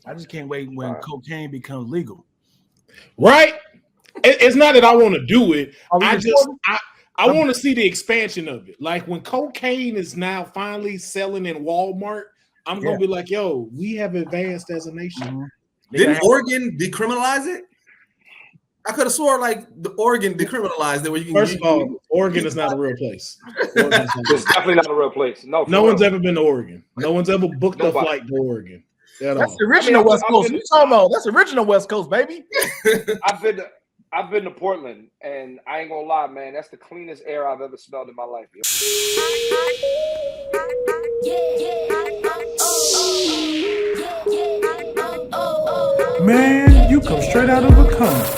I just can't wait when cocaine becomes legal. Right? It's not that I want to do it. I I'm- want to see the expansion of it. Like when cocaine is now finally selling in Walmart, I'm gonna be like, yo, we have advanced as a nation. Mm-hmm. Didn't Oregon decriminalize it? I could have swore like the Oregon decriminalized it. Where you can First of all, Oregon is not a real place. It's definitely not a real place. No one's ever been to Oregon. No one's ever booked a flight to Oregon. That's the original West Coast. You talking about? That's original West Coast, baby. I've been to Portland, and I ain't gonna lie, man. That's the cleanest air I've ever smelled in my life. Man, you come straight out of a comic.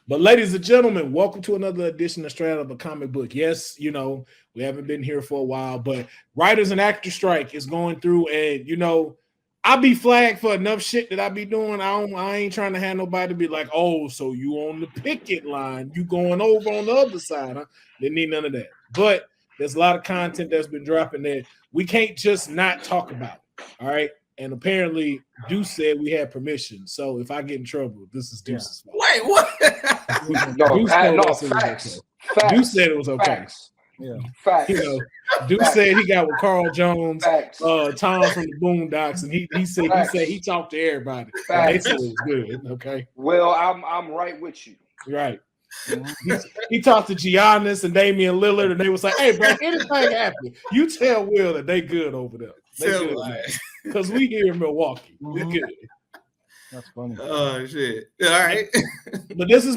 But ladies and gentlemen, welcome to another edition of Straight Out of a Comic Book. Yes, you know, we haven't been here for a while, but writers and actors strike is going through, and you know, I be flagged for enough shit that I be doing. I ain't trying to have nobody be like, oh, so you on the picket line, you going over on the other side, huh? Didn't need none of that. But there's a lot of content that's been dropping there. We can't just not talk about it. All right. And apparently, Deuce said we had permission. So if I get in trouble, this is Deuce's fault. Wait, what? Facts. Deuce said it was okay. Facts. Yeah. Facts. You know, Deuce said he got with Carl Jones, Facts. Tom from the Boondocks, and he said he talked to everybody. They said it was good. Okay. Well, I'm right with you. Right. He talked to Giannis and Damian Lillard, and they was like, "Hey, bro, anything happen, you tell Will that they good over there. They good because we here in Milwaukee. We good." That's funny. Oh shit! All right. But this is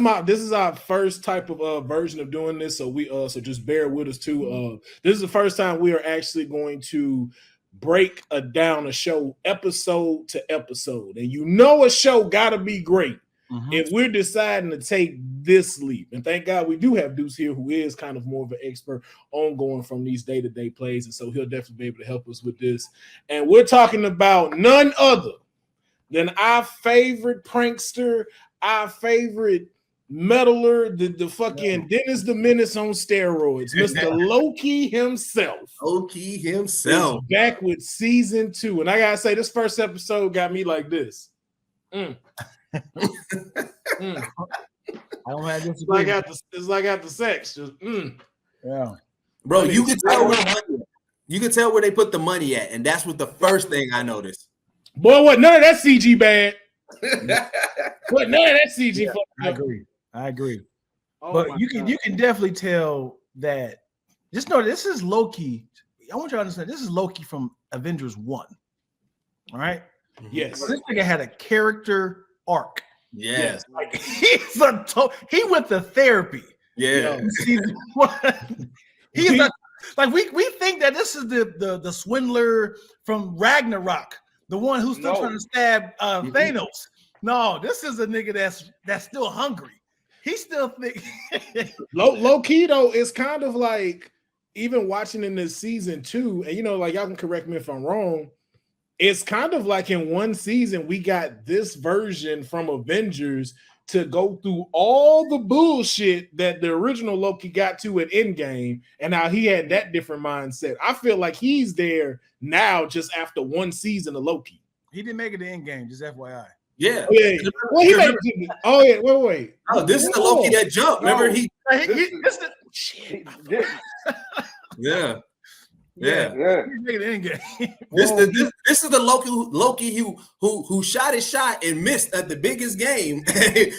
our first type of version of doing this, so we so just bear with us too. This is the first time we are actually going to break down a show episode to episode, and you know a show gotta be great. If we're deciding to take this leap, and thank God we do have Deuce here, who is kind of more of an expert on going from these day-to-day plays, and so he'll definitely be able to help us with this. And we're talking about none other than our favorite prankster, our favorite meddler, the fucking Dennis the Menace on steroids, Mr. Loki himself. Loki himself. Back with season 2. And I gotta say, this first episode got me like this. I don't have this. It's like after sex. Just yeah, bro. You can tell where they put the money at, and that's what the first thing I noticed. Boy, what? None of that CG bad. What? None of that CG. Yeah, I agree. Oh, but you can definitely tell that. Just know this is Loki. I want you to understand this is Loki from Avengers 1. All right. Yes. So this nigga had a character arc. Yes. Like he went to therapy. Yeah. He's like we think that this is the swindler from Ragnarok, the one who's still trying to stab Thanos. No, this is a nigga that's still hungry. He still think low key though. It's kind of like even watching in this season 2, and you know, like y'all can correct me if I'm wrong. It's kind of like in one season, we got this version from Avengers to go through all the bullshit that the original Loki got to at Endgame, and now he had that different mindset. I feel like he's there now just after one season of Loki. He didn't make it to Endgame, just FYI. Yeah. Oh, yeah. Well, he made it. Oh, yeah. Wait. Oh, this is the Loki that jumped. Remember, Yeah. This is the Loki who shot his shot and missed at the biggest game.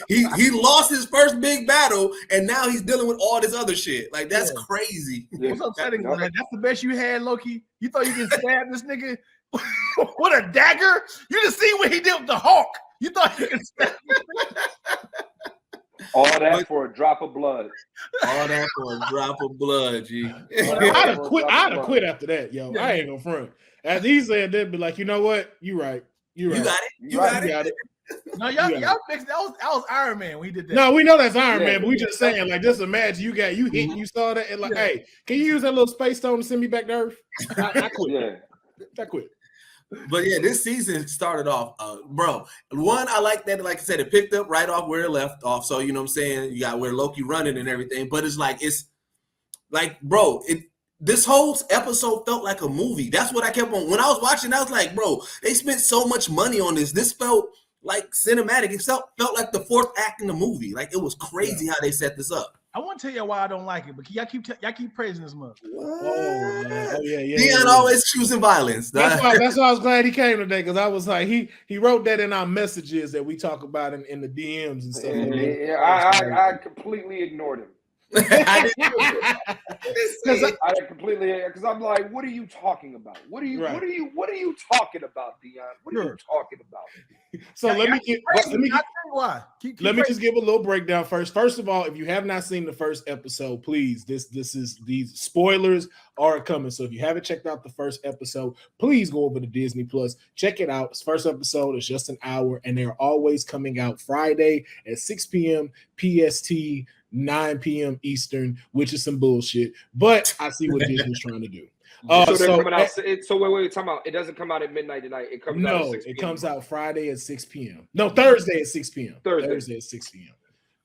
he lost his first big battle, and now he's dealing with all this other shit. Like that's crazy. What's upsetting? That's the best you had, Loki. You thought you could stab this nigga with a dagger? You just see what he did with the Hulk. You thought you could stab him. All that for a drop of blood. All that for a drop of blood, G. I'd have quit after that, yo. I ain't gonna front. As he said, they'd be like, you know what? You right. You got it. You got it. No, y'all fixed that. Was Iron Man when he did that. No, we know that's Iron Man, but we just saying, like, just imagine you hit and you saw that, and like, hey, can you use that little space stone to send me back to Earth? I quit. Yeah. I quit. But yeah, this season started off, bro. One, I like that, like I said, it picked up right off where it left off. So, you know what I'm saying? You got where Loki running and everything. But it's like, bro, this whole episode felt like a movie. That's what I kept on. When I was watching, I was like, bro, they spent so much money on this. This felt like cinematic. It felt like the fourth act in the movie. Like, it was crazy how they set this up. I want to tell you why I don't like it, but y'all keep praising this month. Oh yeah. Dion always choosing violence. That's why I was glad he came today, because I was like, he wrote that in our messages that we talk about in the DMs and stuff. I completely ignored him. I completely, because I'm like, what are you talking about? What are you talking about, Dion? What are you talking about? So let me just give a little breakdown first. First of all, if you have not seen the first episode, please, these spoilers are coming. So if you haven't checked out the first episode, please go over to Disney Plus, check it out. This first episode is just an hour, and they're always coming out Friday at 6 p.m. PST, 9 p.m. Eastern, which is some bullshit, but I see what Disney's trying to do. So wait, time out. It doesn't come out at midnight tonight. It comes out at 6 p.m. It comes out Friday at 6 p.m. No, Thursday at 6 p.m. Thursday at 6 p.m.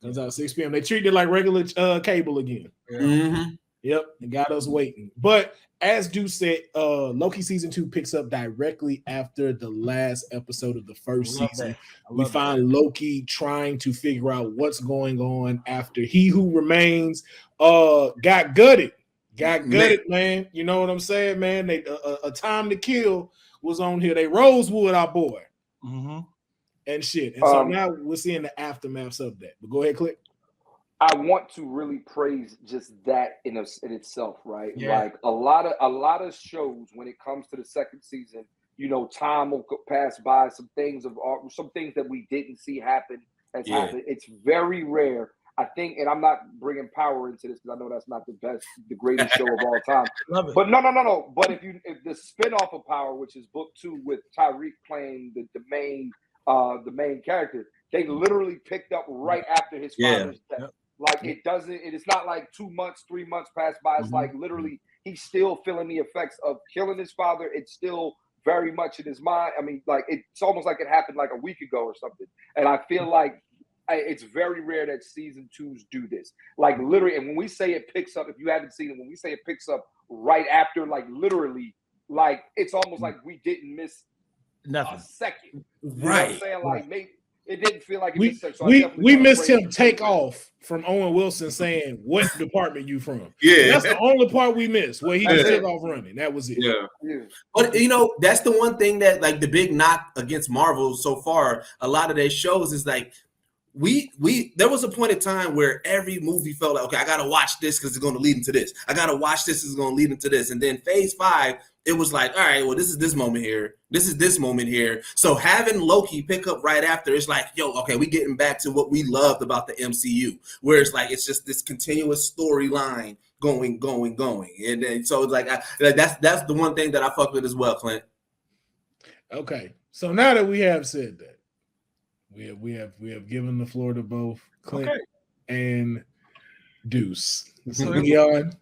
Comes out at 6 p.m. They treat it like regular cable again. Mm-hmm. Yep, they got us waiting. But as Deuce said, Loki season 2 picks up directly after the last episode of the first season. We find Loki trying to figure out what's going on after He Who Remains got gutted. Man. You know what I'm saying, man? They a Time to Kill was on here. They Rosewood our boy. Mm-hmm. And shit. And so now we're seeing the aftermaths of that. But go ahead, Clint. I want to really praise just that in itself, right? Yeah. Like a lot of shows, when it comes to the second season, you know, time will pass by. Some things that we didn't see happen has happened. It's very rare. I think, and I'm not bringing Power into this because I know that's not the greatest show of all time. Love it. But no. But if the spinoff of Power, which is book 2 with Tyreek playing the main character, they literally picked up right after his father's death. Yep. Like it's not like 2 months, 3 months pass by. It's like literally he's still feeling the effects of killing his father. It's still very much in his mind. I mean, like it's almost like it happened like a week ago or something. And I feel like it's very rare that season 2s do this. Like literally, and when we say it picks up, if you haven't seen it, when we say it picks up right after, like literally, like it's almost like we didn't miss nothing. A second. You Right. know what I'm saying? Like maybe it didn't feel like it missed a second. So we missed him take off from Owen Wilson saying, "What department you from?" Yeah. That's the only part we missed, where he just took off running. That was it. Yeah. But you know, that's the one thing that, like, the big knock against Marvel so far, a lot of their shows is like, there was a point in time where every movie felt like, okay, I gotta watch this because it's going to lead into this. I gotta watch this, it's going to lead into this. And then phase 5, it was like, all right, well, this is this moment here. This is this moment here. So having Loki pick up right after, it's like, yo, okay, we getting back to what we loved about the MCU, where it's like, it's just this continuous storyline going. And then, so it's like, that's the one thing that I fuck with as well, Clint. Okay. So now that we have said that, we have given the floor to both Clint and Deuce. So Dion,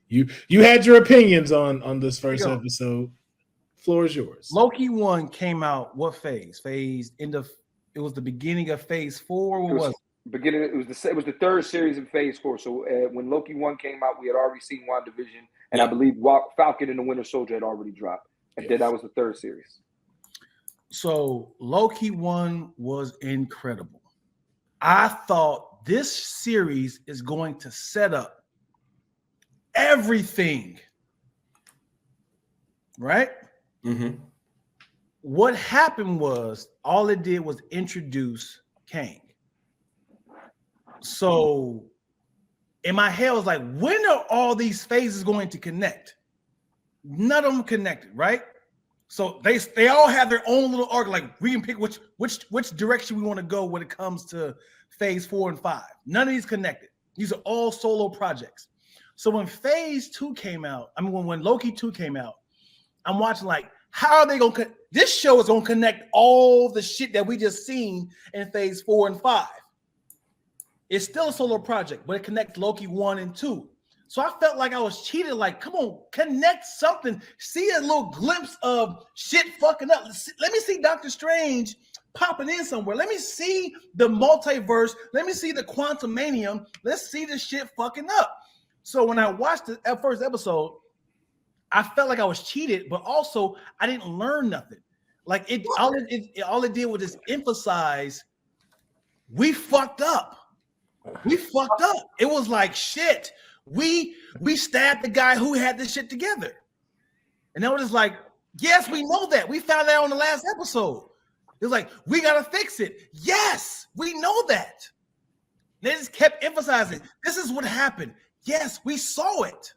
you had your opinions on this first episode. Floor is yours. Loki 1 came out what phase? It was the beginning of phase 4. What was it? It was the third series in phase 4. So when Loki 1 came out, we had already seen WandaVision, and I believe Falcon and the Winter Soldier had already dropped, and then that was the third series. So Loki 1 was incredible. I thought this series is going to set up everything, right? Mm-hmm. What happened was all it did was introduce Kang. So in my head, I was like, when are all these phases going to connect? None of them connected, right? So they all have their own little arc. Like we can pick which direction we want to go when it comes to phase 4 and 5. None of these connected. These are all solo projects. So when phase 2 came out, when Loki 2 came out, I'm watching like, how are they going to this show is going to connect all the shit that we just seen in phase 4 and 5. It's still a solo project, but it connects Loki 1 and 2. So I felt like I was cheated. Like, come on, connect something. See a little glimpse of shit fucking up. Let me see Doctor Strange popping in somewhere. Let me see the multiverse. Let me see the Quantumanium. Let's see this shit fucking up. So when I watched the first episode, I felt like I was cheated, but also I didn't learn nothing. Like all it did was just emphasize we fucked up. We fucked up. It was like shit. We stabbed the guy who had this shit together. And it was just like, yes, we know that. We found out on the last episode. It was like, we gotta fix it. Yes, we know that. They just kept emphasizing, this is what happened. Yes, we saw it.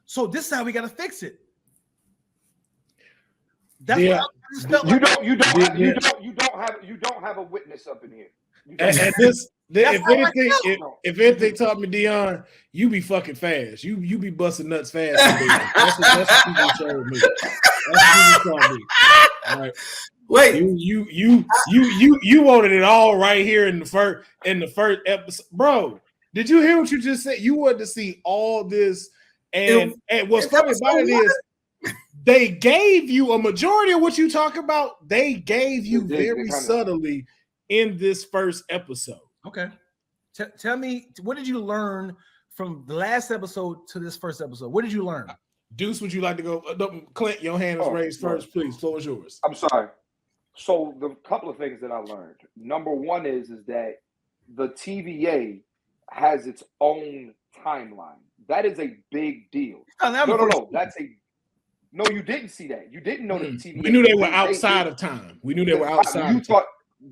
So this is how we gotta fix it. That's what I just felt You like. You don't have a witness up in here. And if anything taught me, Dion, you be fucking fast. You be busting nuts fast. That's what people showed me. That's what you taught me. All right. Wait, you wanted it all right here in the first episode, bro. Did you hear what you just said? You wanted to see all this, and what's funny about it is they gave you a majority of what you talk about. They gave you very subtly in this first episode. Okay, tell me, what did you learn from the last episode to this first episode? What did you learn? Deuce, would you like to go? Clint, your hand is raised first, please. Floor is yours. I'm sorry. So the couple of things that I learned. Number one is that the TVA has its own timeline. That is a big deal. No, you didn't see that. You didn't know the TVA. We knew they were outside of time. We knew they were outside. You thought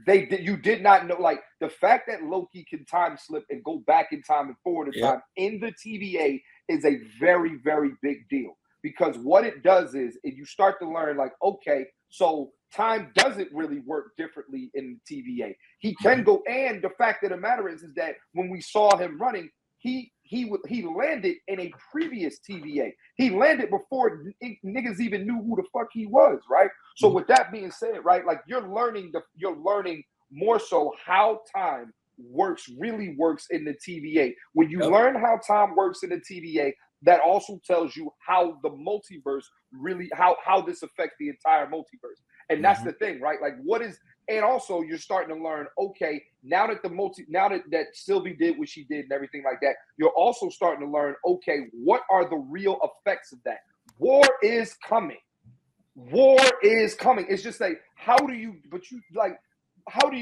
they did. You did not know. Like the fact that Loki can time slip and go back in time and forward in time in the TVA is a very, very big deal, because what it does is you start to learn, like, okay, so time doesn't really work differently in the TVA. He can go, and the fact of the matter is that when we saw him running, he landed in a previous TVA. He landed before niggas even knew who the fuck he was, right? So with that being said, right, like you're learning more so how time really works in the TVA. When you learn how time works in the TVA, that also tells you how the multiverse really, how this affects the entire multiverse. And that's the thing, right? Like and also you're starting to learn, okay, now that Sylvie did what she did and everything like that, you're also starting to learn, okay, what are the real effects of that? War is coming. It's just like, how do you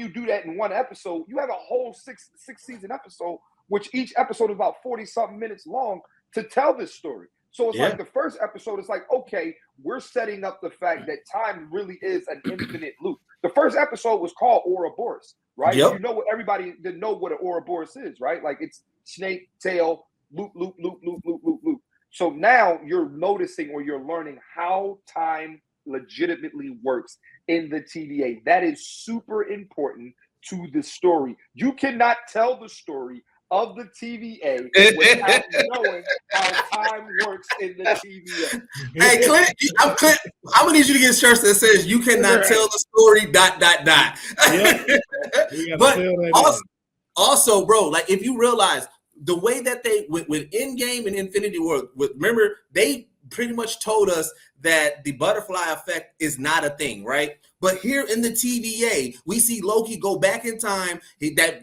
do that in one episode? You have a whole six season episode, which each episode is about 40 something minutes long to tell this story. So it's like the first episode is like, okay, we're setting up the fact that time really is an infinite loop. The first episode was called Ouroboros, right? Yep. You know what, everybody didn't know what an Ouroboros is, right? Like it's snake, tail, loop, loop, loop, loop, loop, loop, loop. So now you're noticing, or you're learning how time legitimately works in the TVA. That is super important to the story. You cannot tell the story of the TVA without knowing how time works in the TVA. Hey, Clint, I'm gonna need you to get shirts that says "You cannot tell the story." ... But also, bro, like if you realize the way that they with Endgame and Infinity War, remember they pretty much told us that the butterfly effect is not a thing, right? But here in the TVA, we see Loki go back in time. That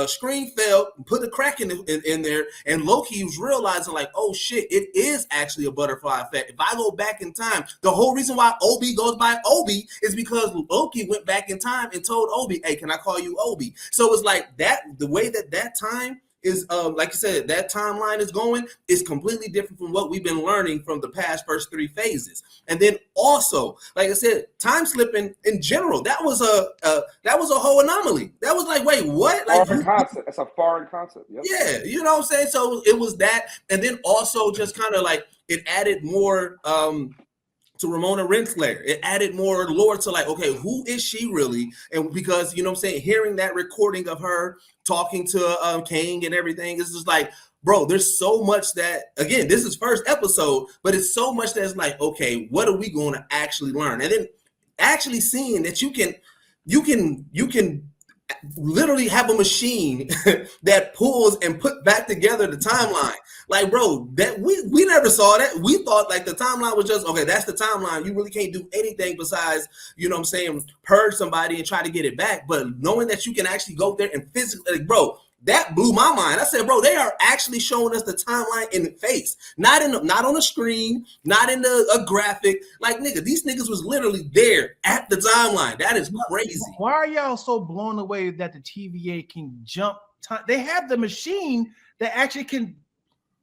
screen fell, put a crack in there, and Loki was realizing, like, oh shit, it is actually a butterfly effect. If I go back in time, the whole reason why Obi goes by Obi is because Loki went back in time and told Obi, "Hey, can I call you Obi?" So it's like that. The way that time is, like you said, that timeline is going is completely different from what we've been learning from the past first three phases. And then also, like I said, time slipping in general, that was a whole anomaly. That was like, wait, what? Like, foreign concept. That's a foreign concept. Yep. Yeah, you know what I'm saying? So it was that, and then also just kind of like it added more to Ramona Renslayer. It added more lore to, like, okay, who is she really? And because, you know what I'm saying, hearing that recording of her talking to King and everything, it's just like, bro, there's so much that, again, this is first episode, but it's so much that's like, okay, what are we going to actually learn? And then actually seeing that you can literally have a machine that pulls and put back together the timeline. Like, bro, that we never saw that. We thought like the timeline was just, okay, that's the timeline. You really can't do anything besides, you know what I'm saying, purge somebody and try to get it back. But knowing that you can actually go there and physically, like, bro, that blew my mind. I said, bro, they are actually showing us the timeline in the face, not on a screen, not in a graphic. Like, nigga, these niggas was literally there at the timeline. That is crazy. Why are y'all so blown away that the TVA can jump time? They have the machine that actually can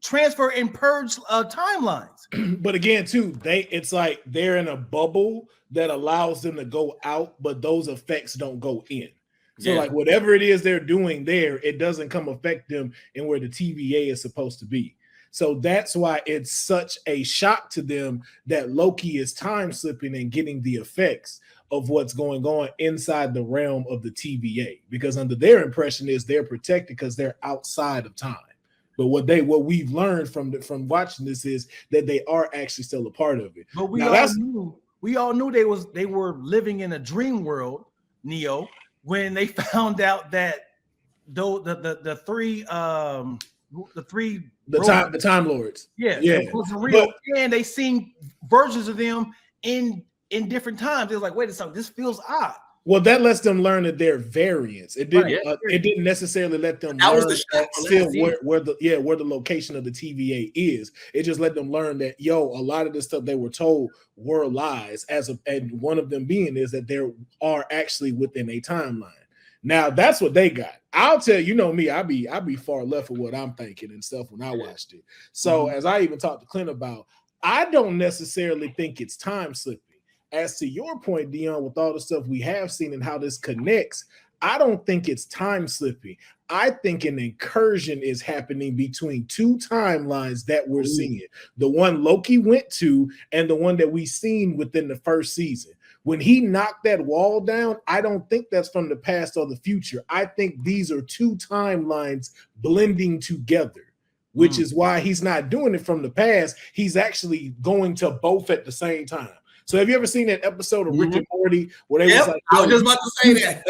transfer and purge timelines. But again, too, it's like they're in a bubble that allows them to go out, but those effects don't go in. So like whatever it is they're doing there, it doesn't come affect them in where the TVA is supposed to be. So that's why it's such a shock to them that Loki is time slipping and getting the effects of what's going on inside the realm of the TVA, because under their impression is they're protected because they're outside of time. But what we've learned from watching this is that they are actually still a part of it. But we all knew they were living in a dream world, Neo, when they found out that the Time Lords, it wasn't real, and they seen versions of them in different times. They was like, wait a second, this feels odd. Well, that lets them learn that they're variants. It didn't. It didn't necessarily let them learn where the location of the TVA is. It just let them learn that a lot of the stuff they were told were lies. And one of them being is that there are actually within a timeline. Now that's what they got. I'll tell you, me, I be far left of what I'm thinking and stuff when I watched it. So as I even talked to Clint about, I don't necessarily think it's time slipping. As to your point, Dion, with all the stuff we have seen and how this connects, I don't think it's time slipping. I think an incursion is happening between two timelines that we're seeing. The one Loki went to and the one that we seen within the first season. When he knocked that wall down, I don't think that's from the past or the future. I think these are two timelines blending together, which is why he's not doing it from the past. He's actually going to both at the same time. So have you ever seen that episode of Rick and Morty where they was like, I was just about to say that.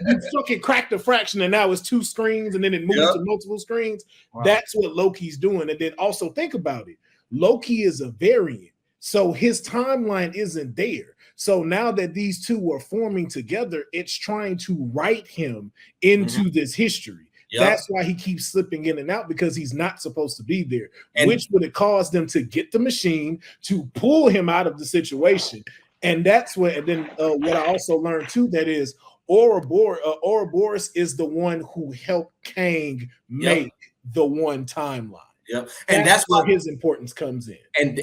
you fucking cracked the fraction and now it's two screens and then it moves to multiple screens? Wow. That's what Loki's doing. And then also think about it. Loki is a variant. So his timeline isn't there. So now that these two are forming together, it's trying to write him into this history. That's why he keeps slipping in and out, because he's not supposed to be there, which would have caused them to get the machine to pull him out of the situation. And that's what, and then what I also learned too, that is Ouroboros is the one who helped Kang make the one timeline. Yep. And that's where his importance comes in.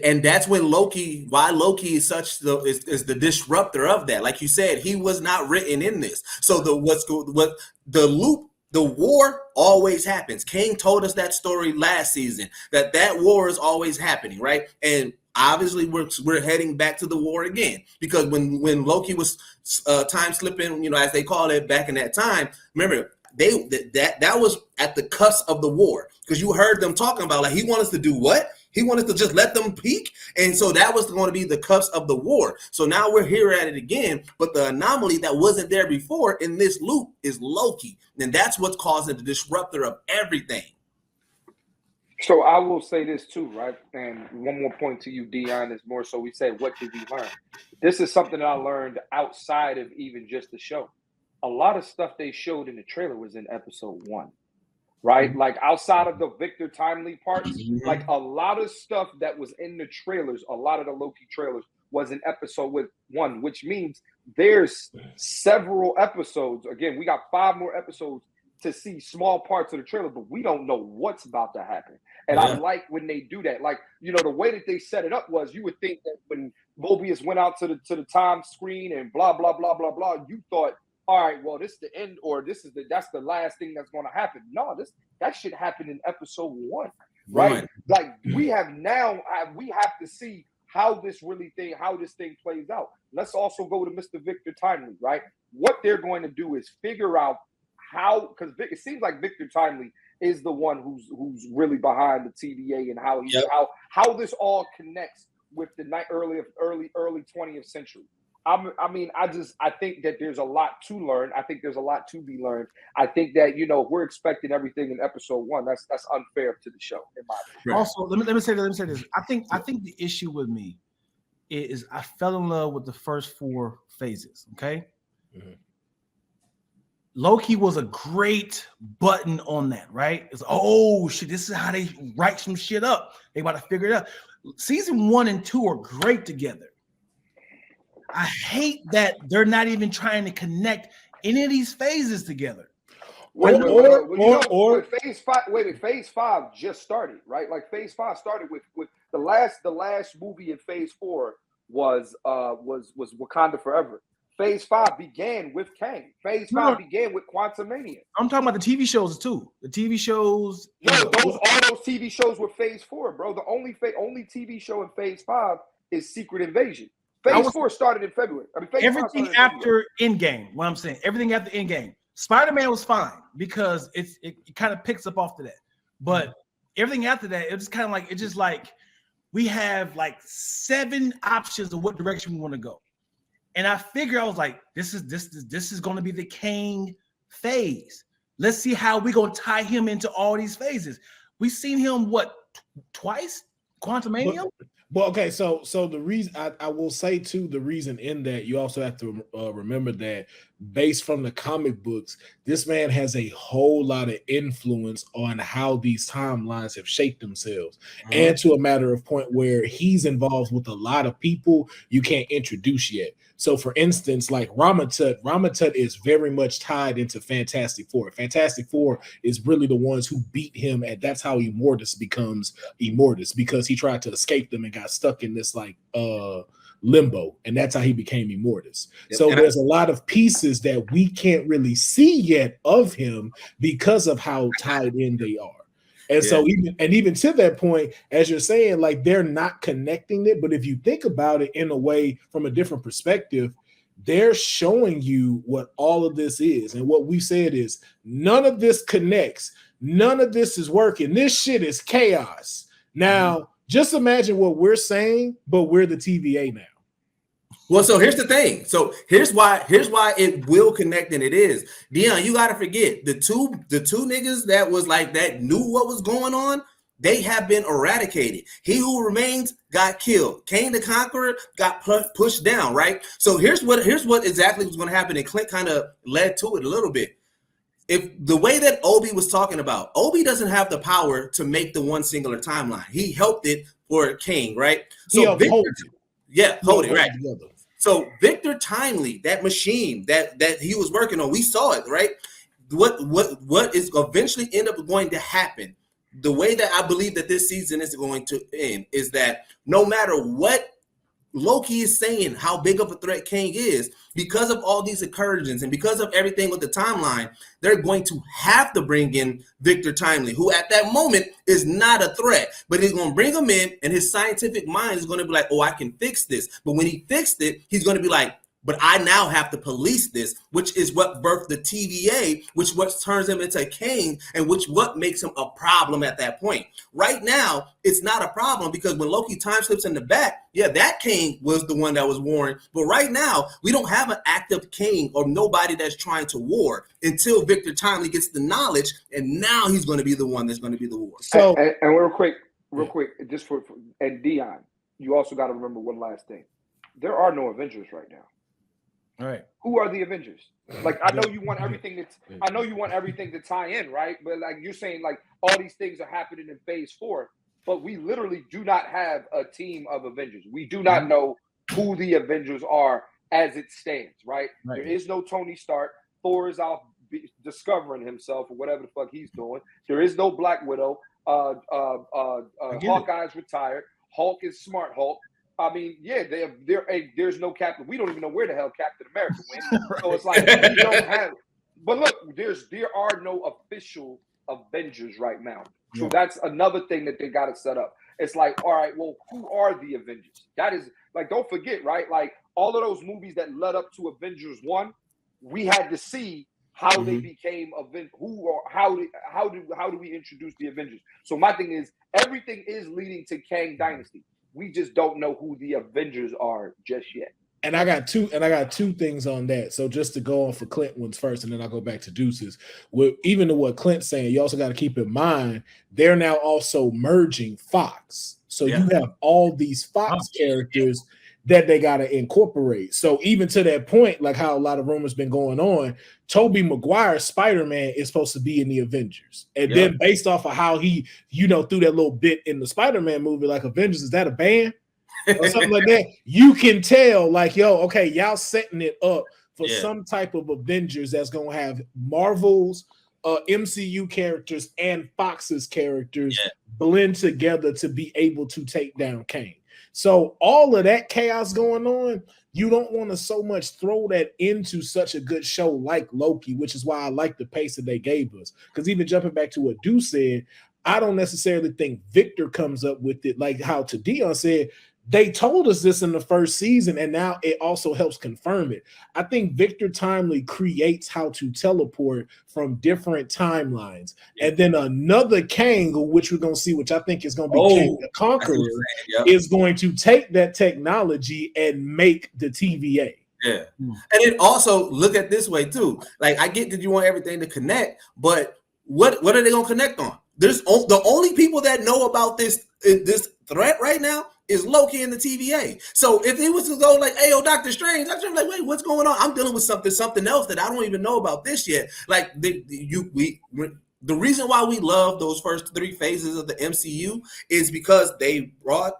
And that's when Loki is such is the disruptor of that. Like you said, he was not written in this. So the war always happens. King told us that story last season, that war is always happening, right? And obviously we're heading back to the war again, because when Loki was time slipping, as they call it back in that time, remember that was at the cusp of the war, because you heard them talking about, like, he wanted us to do what? He wanted to just let them peak. And so that was going to be the cusp of the war. So now we're here at it again. But the anomaly that wasn't there before in this loop is Loki. And that's what's causing the disruptor of everything. So I will say this too, right? And one more point to you, Dion, is more so we say, what did we learn? This is something that I learned outside of even just the show. A lot of stuff they showed in the trailer was in episode 1. Right? Like outside of the Victor Timely parts, like a lot of stuff that was in the trailers, a lot of the Loki trailers was in episode 1, which means there's several episodes. Again, we got 5 more episodes to see small parts of the trailer, but we don't know what's about to happen. And I like when they do that. Like, the way that they set it up was, you would think that when Mobius went out to the time screen and blah, blah, blah, blah, blah, you thought, all right, well, this is the end, or that's the last thing that's going to happen. No, that should happen in episode 1, right? Like we have to see how this thing plays out. Let's also go to Mr. Victor Timely, right? What they're going to do is figure out how, because it seems like Victor Timely is the one who's really behind the TVA and how this all connects with the early 20th century. I think that there's a lot to learn. I think there's a lot to be learned. I think that, we're expecting everything in episode 1. That's unfair to the show, in my opinion. Also, let me say this. I think the issue with me is I fell in love with the first 4 phases. Okay. Loki was a great button on that, right? It's oh shit, this is how they write some shit up. They about to figure it out. Season 1 and 2 are great together. I hate that they're not even trying to connect any of these phases together. Wait, phase 5. Wait, phase 5 just started, right? Like phase 5 started with the last movie in phase 4 was Wakanda Forever. Phase 5 began with Kang. Phase 5 began with Quantumania. I'm talking about the TV shows too. The TV shows. All those TV shows were phase 4, bro. The only TV show in phase 5 is Secret Invasion. Phase 4 started in February. I mean, everything after Endgame. What I'm saying, everything after Endgame. Spider-Man was fine because it kind of picks up after that. But everything after that, it's kind of like it's just like we have like 7 options of what direction we want to go. And I figure I was like, this is going to be the Kang phase. Let's see how we're going to tie him into all these phases. We've seen him twice? Quantumania? Well, okay, so the reason I will say too, the reason in that you also have to remember that based from the comic books, this man has a whole lot of influence on how these timelines have shaped themselves, and to a matter of point where he's involved with a lot of people you can't introduce yet. So, for instance, like Ramatut is very much tied into Fantastic Four. Fantastic Four is really the ones who beat him, and that's how Immortus becomes Immortus, because he tried to escape them and got stuck in this like limbo, and that's how he became Immortus. Yep. So there's a lot of pieces that we can't really see yet of him because of how tied in they are. And so even to that point, as you're saying, like they're not connecting it, but if you think about it in a way from a different perspective, they're showing you what all of this is. And what we said is none of this connects. None of this is working. This shit is chaos. Now, just imagine what we're saying, but we're the TVA now. Well, so here's the thing. So here's why it will connect, and it is. Dion, you gotta forget the two niggas that was like that knew what was going on. They have been eradicated. He who remains got killed. Kang the Conqueror got pushed down. Right. So here's what exactly was going to happen, and Clint kind of led to it a little bit. If the way that Obi was talking about, Obi doesn't have the power to make the one singular timeline. He helped it for Kang, right? So Victor, hold it right. Together. So Victor Timely, that machine that he was working on, we saw it, right? What is eventually end up going to happen? The way that I believe that this season is going to end is that no matter what Loki is saying, how big of a threat Kang is, because of all these incursions and because of everything with the timeline, they're going to have to bring in Victor Timely, who at that moment is not a threat, but he's going to bring him in, and his scientific mind is going to be like, oh, I can fix this. But when he fixed it, he's going to be like, but I now have to police this, which is what birthed the TVA, which what turns him into Kang, and which what makes him a problem at that point. Right now, it's not a problem because when Loki time slips in the back, that Kang was the one that was warring. But right now, we don't have an active Kang or nobody that's trying to war until Victor Timely gets the knowledge, and now he's going to be the one that's going to be the war. So, and real quick, just for and Dion, you also got to remember one last thing: there are no Avengers right now. All right. Who are the Avengers? Like, I know you want everything to tie in, right? But like you're saying, like all these things are happening in phase 4, but we literally do not have a team of Avengers. We do not know who the Avengers are as it stands, right? There is no Tony Stark. Thor is out discovering himself or whatever the fuck he's doing. There is no Black Widow. Hawkeye's retired. Hulk is Smart Hulk. I mean, there's no Captain. We don't even know where the hell Captain America went. So it's like we don't have. But look, there are no official Avengers right now. So that's another thing that they got to set up. It's like, all right, well, who are the Avengers? That is like, don't forget, right? Like all of those movies that led up to Avengers 1, we had to see how they became how do we introduce the Avengers? So my thing is, everything is leading to Kang Dynasty. We just don't know who the Avengers are just yet. And I got two things on that. So just to go on for Clint ones first, and then I'll go back to Deuces. Even to what Clint's saying, you also got to keep in mind they're now also merging Fox. So you have all these Fox characters that they got to incorporate. So even to that point, like how a lot of rumors been going on, Tobey Maguire's Spider-Man is supposed to be in the Avengers. And then based off of how he, threw that little bit in the Spider-Man movie, like Avengers, is that a band? Or something like that? You can tell, like, okay, y'all setting it up for some type of Avengers that's going to have Marvel's MCU characters and Fox's characters blend together to be able to take down Kang. So all of that chaos going on, you don't want to so much throw that into such a good show like Loki, which is why I like the pace that they gave us. Because even jumping back to what Deuce said, I don't necessarily think Victor comes up with it like how to Dion said. They told us this in the first season, and now it also helps confirm it. I think Victor Timely creates how to teleport from different timelines. And then another Kang, which we're going to see, which I think is going to be Kang the Conqueror, is going to take that technology and make the TVA. Yeah. And then also look at this way too. Like, I get that you want everything to connect, but what are they going to connect on? There's the only people that know about this threat right now is Loki and the TVA. So if it was to go like, hey, Doctor Strange, I'm like, wait, what's going on? I'm dealing with something else that I don't even know about this yet. Like the reason why we love those first 3 phases of the MCU is because they brought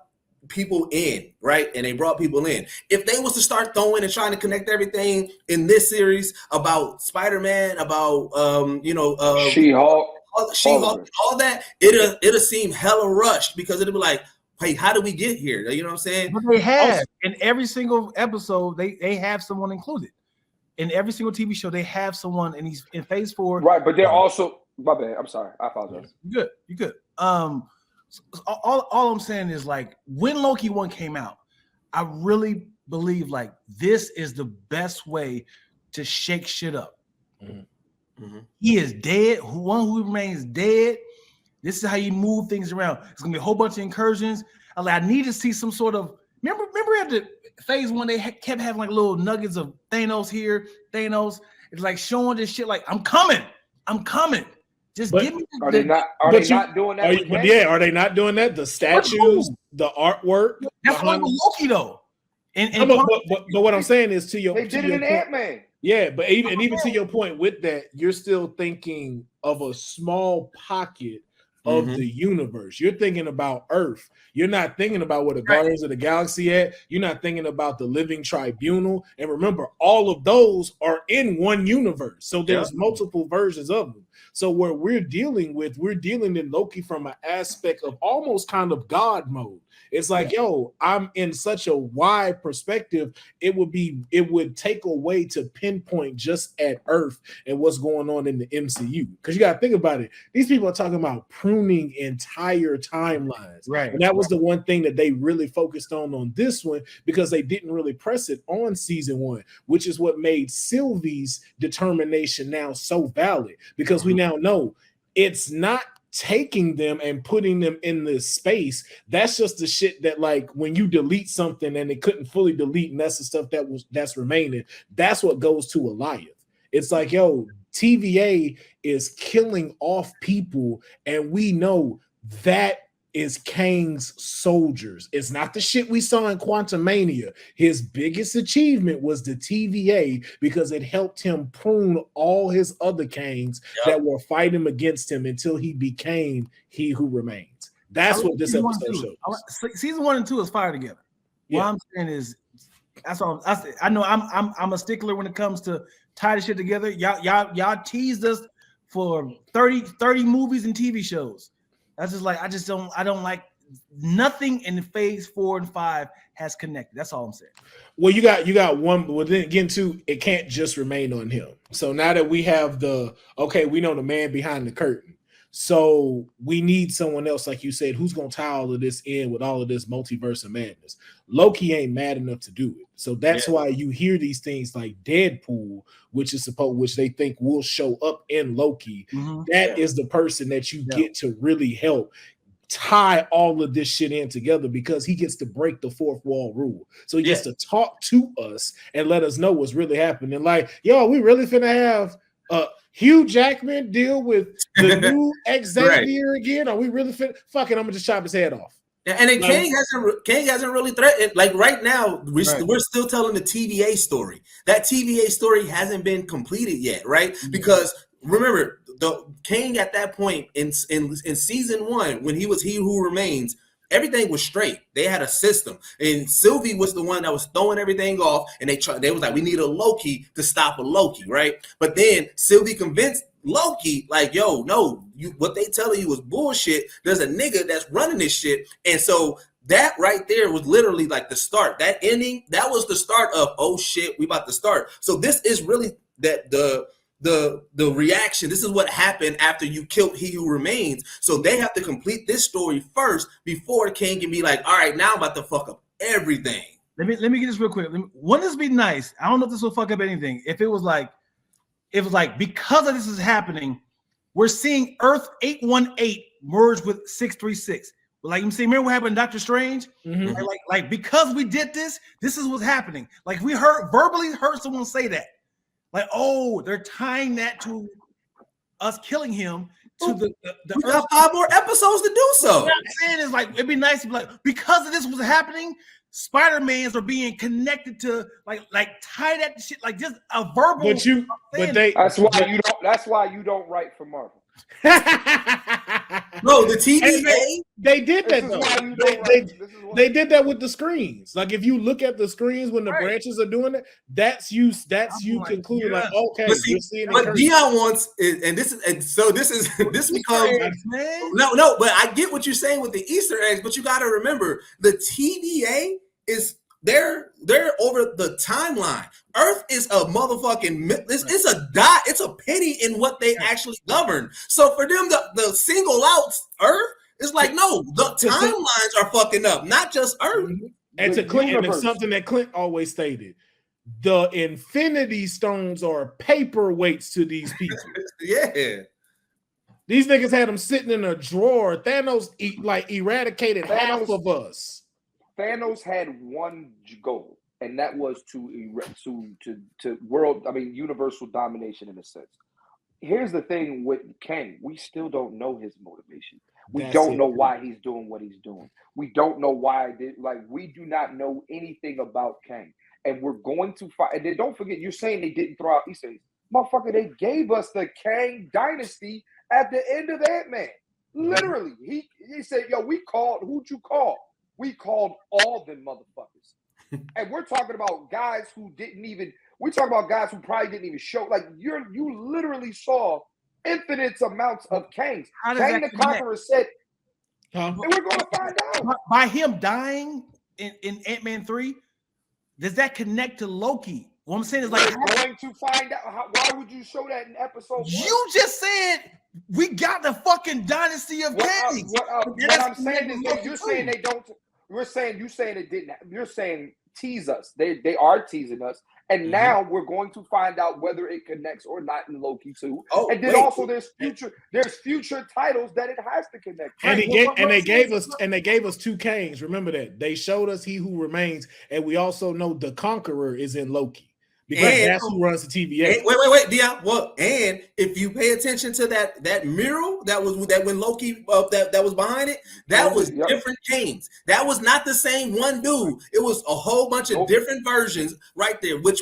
people in, right? And they brought people in. If they was to start throwing and trying to connect everything in this series about Spider-Man, about She-Hulk, all that, it'll seem hella rushed because it'll be like, hey, how do we get here? You know what I'm saying? But they have in every single episode, they have someone included. In every single TV show, they have someone, and he's in phase 4. Right, but they're also my bad. I'm sorry. I apologize. You're good. All I'm saying is, like, when Loki 1 came out, I really believe like this is the best way to shake shit up. He is dead. One who remains dead. This is how you move things around. It's gonna be a whole bunch of incursions. I need to see some sort of remember at the phase 1 they kept having like little nuggets of Thanos here. Thanos. It's like showing this shit like I'm coming. Just give me. Are they not doing that? Are they not doing that? The statues, the artwork. That's why with Loki though. But what I'm saying is they did it in Ant-Man. Yeah, but even to your point with that, you're still thinking of a small pocket of the universe. You're thinking about Earth. You're not thinking about where the Guardians of the Galaxy at. You're not thinking about the Living Tribunal. And remember, all of those are in one universe. So there's multiple versions of them. So what we're dealing in Loki from an aspect of almost kind of God mode. It's like, I'm in such a wide perspective. It would take away to pinpoint just at Earth and what's going on in the MCU. Because you got to think about it. These people are talking about pruning entire timelines. Right. And that was the one thing that they really focused on this one, because they didn't really press it on season 1, which is what made Sylvie's determination now so valid, because we now know it's not taking them and putting them in this space. That's just the shit that, like, when you delete something and it couldn't fully delete, and that's the stuff that's remaining, that's what goes to Alioth. It's like, TVA is killing off people, and we know that is Kang's soldiers. It's not the shit we saw in Quantumania. His biggest achievement was the TVA, because it helped him prune all his other Kangs that were fighting against him until he became He Who Remains. That's what this episode shows. Season 1 and 2 is fire together. What I'm saying is, that's all. I know I'm a stickler when it comes to tie this shit together. Y'all teased us for 30 movies and TV shows. That's just like, I don't like nothing in phase 4 and 5 has connected. That's all I'm saying. Well, you got one, but then again, too, it can't just remain on him. So now that we have we know the man behind the curtain. So we need someone else, like you said, who's going to tie all of this in with all of this multiverse of madness. Loki ain't mad enough to do it. So that's why you hear these things like Deadpool, which they think will show up in Loki. That is the person that you get to really help tie all of this shit in together, because he gets to break the fourth wall rule. So he gets to talk to us and let us know what's really happening. Like, we really finna have Hugh Jackman deal with the new Xavier again? Are we really finna? Fuck it, I'm gonna just chop his head off. And then Kang hasn't really threatened. Like right now, we're still telling the TVA story. That TVA story hasn't been completed yet, right? Because remember, the Kang at that point in season 1, when he was He Who Remains, everything was straight. They had a system, and Sylvie was the one that was throwing everything off. And they was like, we need a Loki to stop a Loki, right? But then Sylvie convinced Loki, like, yo, no, what they telling you is bullshit. There's a nigga that's running this shit. And so that right there was literally like the start. That ending, that was the start of, oh shit, we about to start. So this is really that the reaction. This is what happened after you killed He Who Remains. So they have to complete this story first before King can be like, all right, now I'm about to fuck up everything. Let me get this real quick. Wouldn't this be nice? I don't know if this will fuck up anything. If it was like because of this is happening, we're seeing Earth 818 merge with 636. Like you see, remember what happened in Doctor Strange? Mm-hmm. Like because we did this is what's happening. Like we verbally heard someone say that. Like, oh, they're tying that to us killing him to the we got 5 more episodes to do so. What I'm saying is like it'd be nice to be like, because of this was happening, Spider-Mans are being connected to like tie that shit, like just a verbal. That's why you don't write for Marvel. No, the TVA. They did that though. They did that with the screens. Like if you look at the screens when the branches are doing it, that's you concluding like, okay, but Dion wants, and this becomes no, but I get what you're saying with the Easter eggs, but you got to remember the TVA is they're over the timeline. Earth is a motherfucking it's a dot, it's a penny in what they actually govern. So for them the single out Earth, it's like no, the timelines are fucking up, not just Earth. And to Clint, and it's something that Clint always stated. The Infinity Stones are paperweights to these people. Yeah. These niggas had them sitting in a drawer. Thanos eradicated half of us. Thanos had one goal, and that was to world, universal domination in a sense. Here's the thing with Kang. We still don't know his motivation. We don't know why he's doing what he's doing. We don't know why. We do not know anything about Kang. And we're going to find. And then don't forget, you're saying they didn't throw out Easter eggs. Motherfucker, they gave us the Kang dynasty at the end of Ant-Man. Literally. He said, yo, who'd you call? We called all them motherfuckers. And we're talking about guys who guys who probably didn't even show. Like you literally saw infinite amounts of Kangs. Kang the Conqueror said, and we're going to find out. By him dying in Ant-Man 3, does that connect to Loki? What I'm saying is like we're going to find out. Why would you show that in episode 1? You just said we got the fucking dynasty of Kangs. What I'm saying is that you're saying they don't. You saying it didn't. You're saying tease us. They are teasing us, and now we're going to find out whether it connects or not in Loki 2. Oh, and then there's future titles that it has to connect. And they gave us 2 Kangs. Remember that they showed us He Who Remains, and we also know the Conqueror is in Loki. Because that's who runs the TVA. Wait, Dion. Well, and if you pay attention to that mural that when Loki that was behind it, that was different Kangs. That was not the same one dude. It was a whole bunch of different versions right there. Which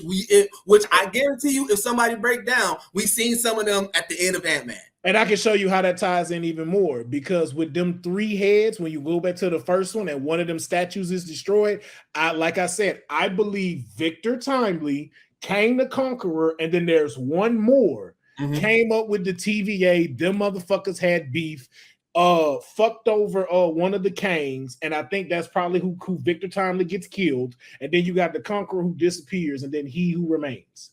I guarantee you, if somebody break down, we seen some of them at the end of Ant-Man. And I can show you how that ties in even more, because with them 3 heads, when you go back to the first one and one of them statues is destroyed, like I said, I believe Victor Timely, Kang the Conqueror, and then there's one more, came up with the TVA. Them motherfuckers had beef, fucked over one of the Kangs, and I think that's probably who Victor Timely gets killed. And then you got the Conqueror who disappears, and then He Who Remains.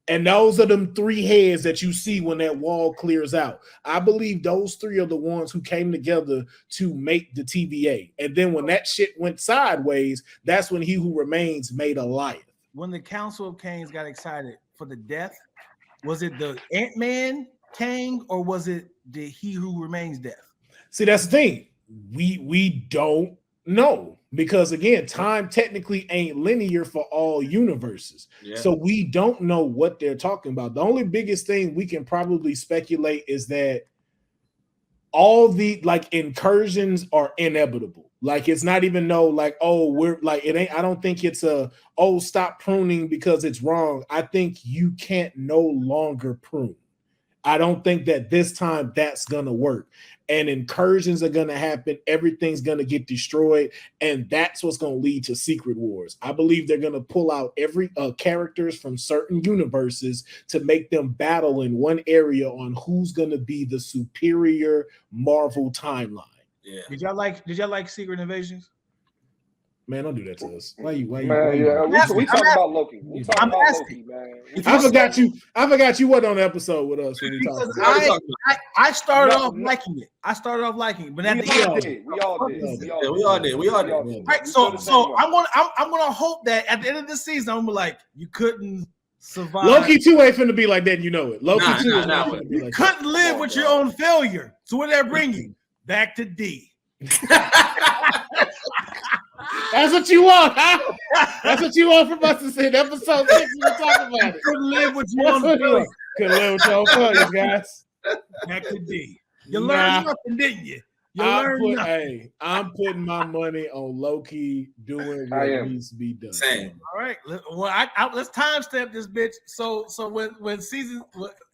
And those are them 3 heads that you see when that wall clears out. I believe those 3 are the ones who came together to make the TVA. And then when that shit went sideways, that's when He Who Remains made a liar. When the Council of Kangs got excited for the death, was it the Ant-Man Kang or was it the He Who Remains death? See, that's the thing. We don't know, because again, time technically ain't linear for all universes. Yeah. So we don't know what they're talking about. The only biggest thing we can probably speculate is that all the like incursions are inevitable. Like it's not even we're like it ain't. I don't think it's stop pruning because it's wrong. I think you can't no longer prune. I don't think that this time that's gonna work. And incursions are gonna happen. Everything's gonna get destroyed, and that's what's gonna lead to Secret Wars. I believe they're gonna pull out every characters from certain universes to make them battle in one area on who's gonna be the superior Marvel timeline. Yeah. Did y'all like Secret Invasions? Man, don't do that to us. Why you? We talking about Loki. We talking about Loki, man. I forgot you wasn't on the episode with us when we talked about it. I started off liking it. But at the end, we all did. Right. So I'm gonna hope that at the end of this season, I'm gonna be like, you couldn't survive. Loki 2 ain't finna be like that, you know it. Loki 2 is not finna be like that. Couldn't live with your own failure. So where that bring you? Back to D. That's what you want, huh? That's what you want from us to say in episode 6. We're talking about it. Couldn't live with your own failure. Couldn't live with your own failures, guys. Back to D. You learned nothing, didn't you? I'm putting my money on Loki doing what needs to be done. Same. All right. Well, let's timestamp this bitch. So when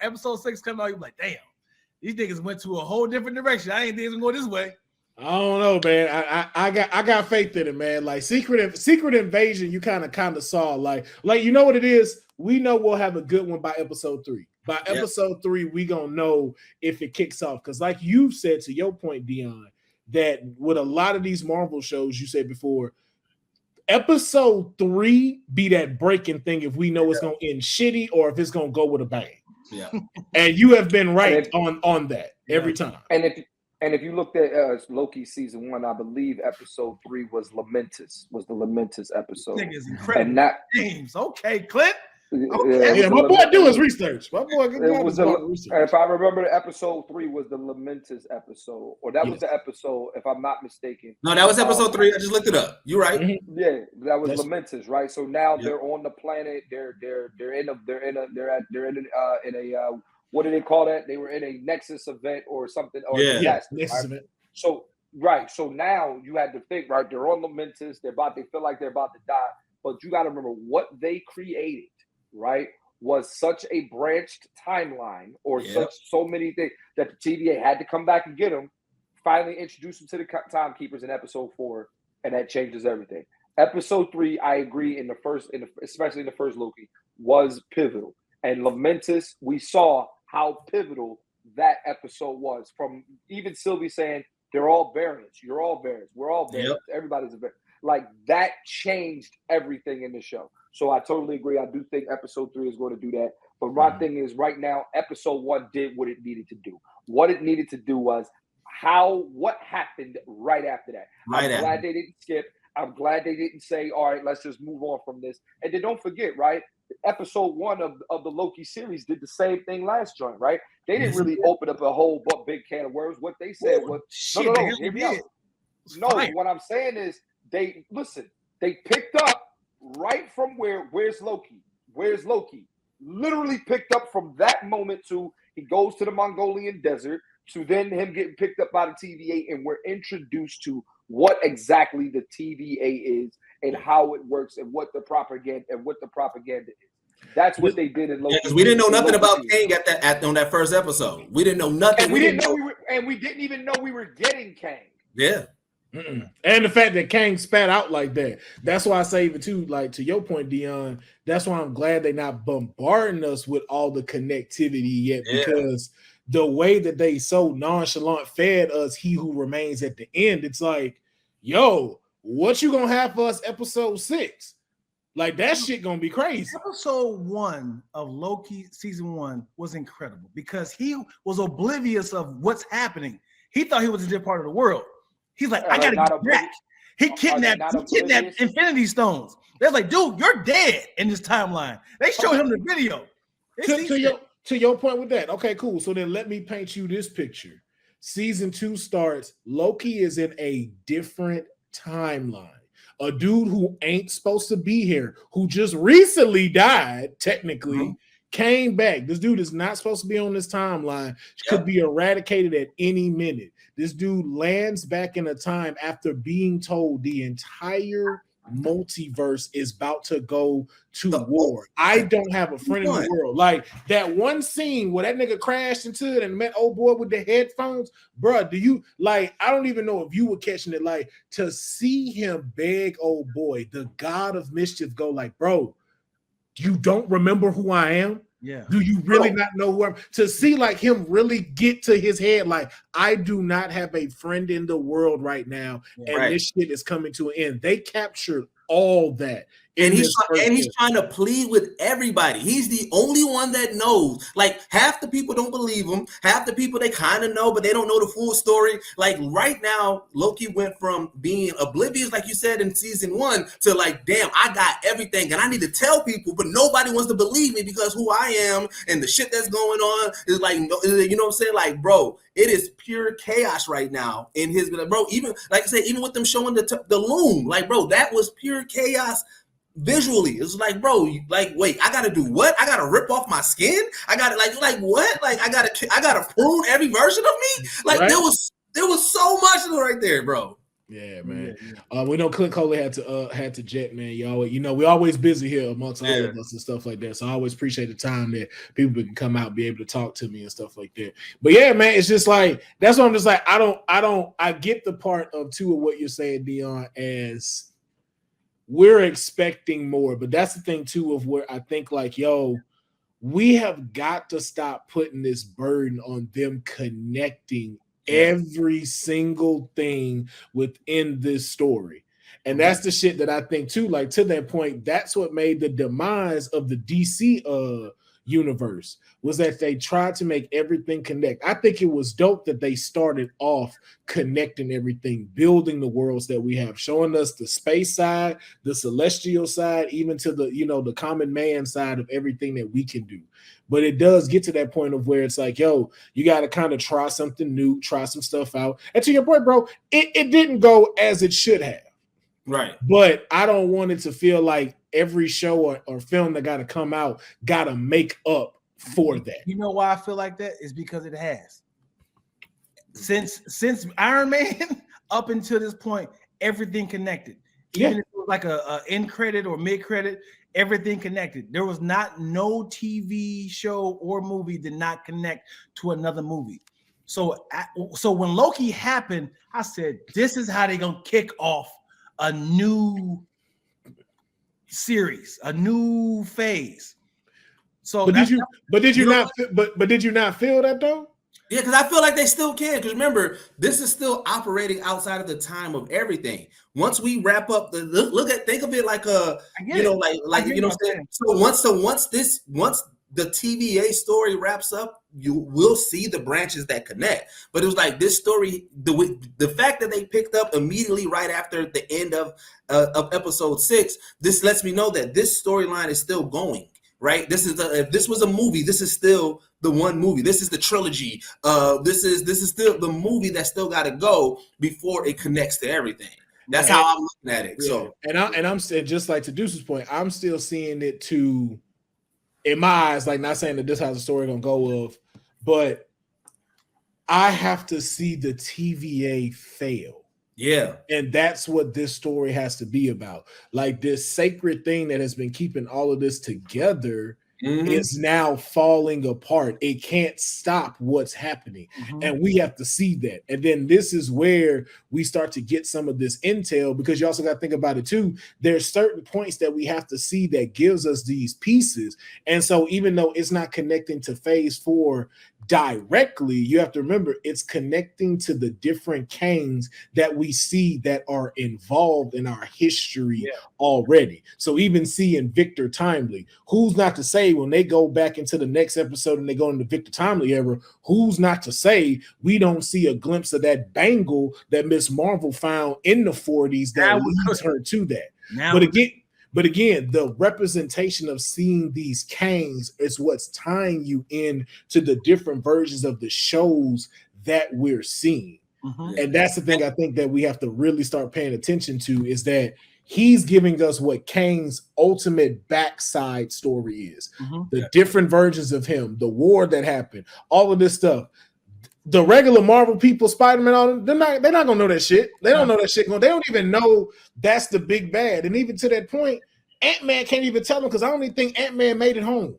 episode 6 comes out, you're like, damn, these niggas went to a whole different direction. I ain't think it's gonna go this way. I don't know, man. I got faith in it, man. Like Secret Invasion, you kind of saw like you know what it is. We know we'll have a good one by episode 3. By episode 3, we gonna know if it kicks off. Because like you said, to your point, Dion, that with a lot of these Marvel shows, you said before, episode 3 be that breaking thing if we know it's gonna end shitty or if it's gonna go with a bang. Yeah, and you have been right on that every time. And if you looked at Loki season 1, I believe episode 3 was the Lamentus episode. This is incredible. And that names, okay, Clint. Okay. Yeah, my boy do his research. My boy research. If I remember, episode 3 was the Lamentus episode, or that was the episode, if I'm not mistaken. No, that was episode 3. I just looked it up. You're right. Mm-hmm. Yeah, that was Lamentus, right? So now they're on the planet. They're in a what do they call that? They were in a Nexus event or something. Or Nexus event. So now you had to think, right? They're on Lamentus. They feel like they're about to die, but you got to remember what they created. Right, was such a branched timeline or so many things that the TVA had to come back and get them. Finally, introduce them to the timekeepers in episode 4, and that changes everything. Episode 3, I agree. Especially in the first Loki, was pivotal. And Lamentus, we saw how pivotal that episode was. From even Sylvie saying they're all variants. You're all variants. We're all variants. Everybody's a variant. Like that changed everything in the show. So I totally agree. I do think episode 3 is going to do that. But my thing is right now, episode 1 did what it needed to do. What it needed to do was what happened right after that. I'm glad they didn't skip. I'm glad they didn't say, all right, let's just move on from this. And then don't forget, right? Episode 1 of the Loki series did the same thing last joint, right? They didn't really open up a whole big can of worms. What they said was, no, hear me out. No, what I'm saying is they picked up right from where's Loki? Where's Loki? Literally picked up from that moment to he goes to the Mongolian desert to then him getting picked up by the TVA, and we're introduced to what exactly the TVA is and how it works and what the propaganda is. That's what they did in Loki. Because we didn't know nothing about Kang on that first episode. We didn't know nothing. And we didn't even know we were getting Kang. Yeah. Mm-mm. And the fact that Kang spat out like that's why I say even too, like to your point, Dion, that's why I'm glad they're not bombarding us with all the connectivity yet, because the way that they so nonchalant fed us He Who Remains at the end, it's like, yo, what you gonna have for us episode 6? Like that shit gonna be crazy. Episode 1 of Loki season 1 was incredible because he was oblivious of what's happening. He thought he was a different part of the world. He's like, I gotta get back. He kidnapped Infinity Stones. They're like, dude, you're dead in this timeline. They showed him the video. To your point with that, okay, cool. So then let me paint you this picture. Season 2 starts. Loki is in a different timeline. A dude who ain't supposed to be here, who just recently died, technically, came back. This dude is not supposed to be on this timeline. Could be eradicated at any minute. This dude lands back in a time after being told the entire multiverse is about to go to war. I don't have a friend in the world. Like that one scene where that nigga crashed into it and met old boy with the headphones, bro. Do you like? I don't even know if you were catching it. Like to see him beg old boy, the god of mischief, go like, bro, you don't remember who I am? Yeah. Do you really not know who I'm? To see like him really get to his head, like I do not have a friend in the world right now, and this shit is coming to an end. They captured all that. And he's trying to plead with everybody. He's the only one that knows. Like half the people don't believe him. Half the people they kind of know, but they don't know the full story. Like right now, Loki went from being oblivious, like you said in season 1, to like, damn, I got everything and I need to tell people, but nobody wants to believe me because who I am and the shit that's going on is like, you know what I'm saying? Like, bro, it is pure chaos right now in his, bro. Even like I said, even with them showing the loom, like, bro, that was pure chaos. Visually, it's like, bro, like, wait, I gotta do what? I gotta rip off my skin? I gotta like what? Like, I gotta prune every version of me? Like, there was so much right there, bro. Yeah, man. We know Clint Coley had to jet, man. Y'all, you know, we're always busy here amongst all of us and stuff like that. So I always appreciate the time that people can come out and be able to talk to me and stuff like that. But yeah, man, it's just like that's what I'm just like. I get the part of too of what you're saying, Dion, as we're expecting more, but that's the thing too of where I think like, yo, we have got to stop putting this burden on them connecting every single thing within this story. And that's the shit that I think too, like to that point, that's what made the demise of the DC universe was that they tried to make everything connect. I think it was dope that they started off connecting everything, building the worlds that we have, showing us the space side, the celestial side, even to the, you know, the common man side of everything that we can do. But it does get to that point of where it's like, yo, you got to kind of try something new, try some stuff out. And to your point, bro, it didn't go as it should have. Right. But I don't want it to feel like every show or film that got to come out got to make up for that. You know why I feel like that? Is because it has. Since Iron Man up until this point, everything connected. Even if it was like a end credit or mid credit, everything connected. There was no TV show or movie did not connect to another movie. So when Loki happened, I said, this is how they're gonna kick off a new series, a new phase. So but did you not feel that though? Yeah, because I feel like they still can. Because remember, this is still operating outside of the time of everything. Once we wrap up think of it like like you know what I'm saying. So once the TVA story wraps up, you will see the branches that connect. But it was like this story, the fact that they picked up immediately right after the end of episode 6, this lets me know that this storyline is still going. Right? If this was a movie, this is still the one movie. This is the trilogy. This is still the movie that still got to go before it connects to everything. That's how I'm looking at it. Yeah. So and I'm saying, just like to Deuce's point, I'm still seeing it to, in my eyes, like not saying that this is how the story gonna go of, but I have to see the TVA fail. Yeah. And that's what this story has to be about. Like this sacred thing that has been keeping all of this together is now falling apart. It can't stop what's happening. And we have to see that. And then this is where we start to get some of this intel, because you also got to think about it too. There's certain points that we have to see that gives us these pieces. And so even though it's not connecting to phase 4 directly, you have to remember it's connecting to the different Kangs that we see that are involved in our history already. So even seeing Victor Timely, who's not to say when they go back into the next episode and they go into Victor Timely era, who's not to say we don't see a glimpse of that bangle that Miss Marvel found in the 40s that leads her to that. But again, the representation of seeing these Kangs is what's tying you in to the different versions of the shows that we're seeing. And that's the thing I think that we have to really start paying attention to, is that he's giving us what Kane's ultimate backside story is. The different versions of him, the war that happened, all of this stuff. The regular Marvel people, Spider-Man, all them, they're not gonna know that shit. They don't know that shit. They don't even know that's the big bad. And even to that point, Ant-Man can't even tell them because I don't even think Ant-Man made it home.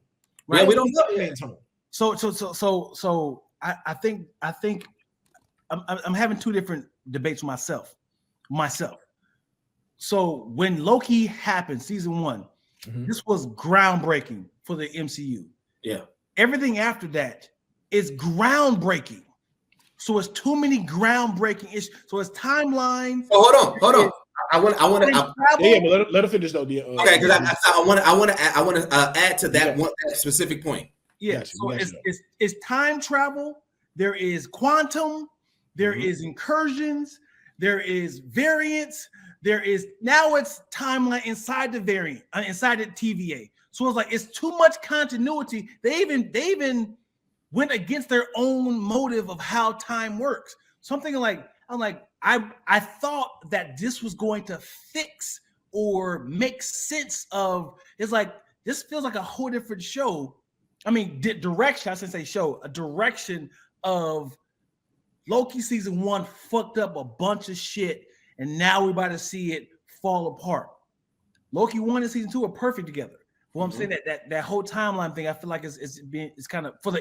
Right? Yeah, we don't know Ant-Man's home. So I think I'm having two different debates myself. So when Loki happened, season 1, this was groundbreaking for the MCU. Yeah. Everything after that is groundbreaking. So it's too many groundbreaking issues. So it's timeline. Oh, hold on. I want but let her finish though. Okay, because I want to add to that that specific point. Yeah. So it's time travel. There is quantum. There is incursions. There is variants. There is now it's timeline inside the variant, inside the TVA. So it's like it's too much continuity. They even went against their own motive of how time works. Something like I thought that this was going to fix or make sense of. It's like this feels like a whole different show. I mean, direction. I shouldn't say show. A direction of Loki season 1 fucked up a bunch of shit, and now we're about to see it fall apart. Loki 1 and season 2 are perfect together. Well, I'm saying that whole timeline thing, I feel like it's kind of for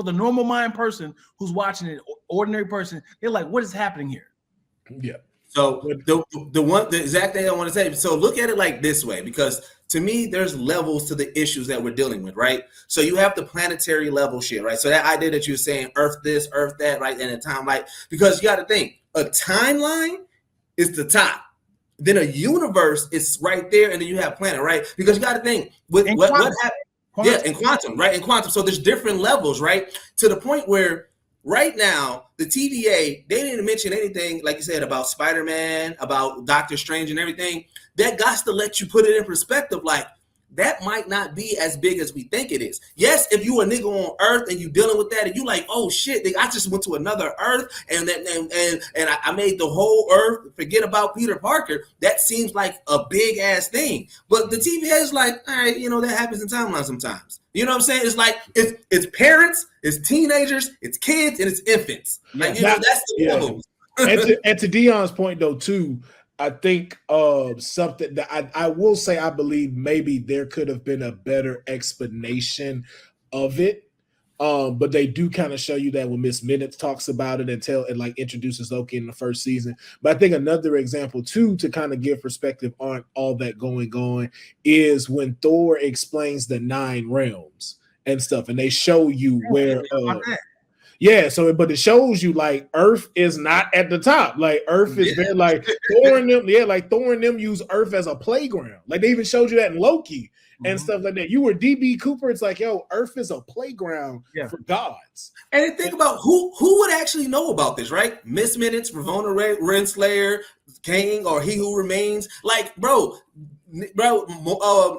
the normal mind person who's watching it, ordinary person, they're like, what is happening here? Yeah. So the exact thing I want to say. So look at it like this way, because to me, there's levels to the issues that we're dealing with, right? So you have the planetary level shit, right? So that idea that you're saying Earth this, Earth that, right? And a timeline, because you got to think a timeline is the top. Then a universe is right there, and then you have planet, right? Because you got to think with what happened. Yeah, in quantum, right? In quantum. So there's different levels, right? To the point where right now, the TVA, they didn't mention anything, like you said, about Spider-Man, about Doctor Strange and everything. That got to let you put it in perspective, like, that might not be as big as we think it is. Yes, if you a nigga on Earth and you dealing with that and you like, oh shit, I just went to another Earth and I made the whole Earth forget about Peter Parker. That seems like a big ass thing. But the TVA is like, all right, that happens in timelines sometimes. You know what I'm saying? It's like it's parents, it's teenagers, it's kids, and it's infants. Like that's the levels. and to Dion's point though, too. I think something that I will say, I believe maybe there could have been a better explanation of it. But they do kind of show you that when Miss Minutes talks about it and like introduces Loki in the first season. But I think another example too, to kind of give perspective on all that going on, is when Thor explains the 9 realms and stuff, and they show you where but it shows you like Earth is not at the top. Like Earth is very like Thor and them use Earth as a playground. Like they even showed you that in Loki and stuff like that. You were DB Cooper. It's like, yo, Earth is a playground for gods. And think about who would actually know about this, right? Miss Minutes, Ravonna Renslayer, Kang, or He Who Remains. Like, bro,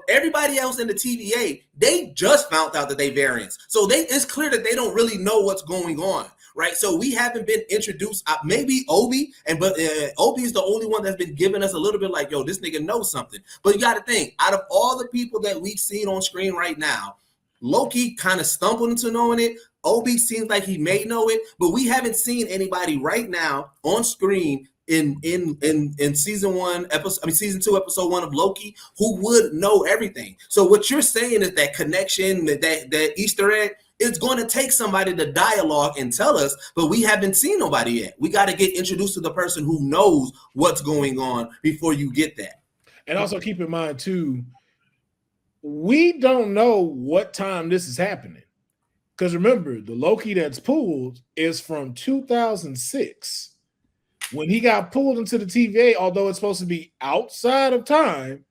everybody else in the TVA, they just found out that they variants. So it's clear that they don't really know what's going on, right? So we haven't been introduced. Maybe Obi, but Obi is the only one that's been giving us a little bit like, yo, this nigga knows something. But you got to think, out of all the people that we've seen on screen right now, Loki kind of stumbled into knowing it. Obi seems like he may know it, but we haven't seen anybody right now on screen in season 2, episode 1 of Loki, who would know everything. So what you're saying is that connection, that Easter egg, it's going to take somebody to dialogue and tell us, but we haven't seen nobody yet. We got to get introduced to the person who knows what's going on before you get that. And also keep in mind too, we don't know what time this is happening. Because remember, the Loki that's pulled is from 2006. When he got pulled into the TVA, although it's supposed to be outside of time,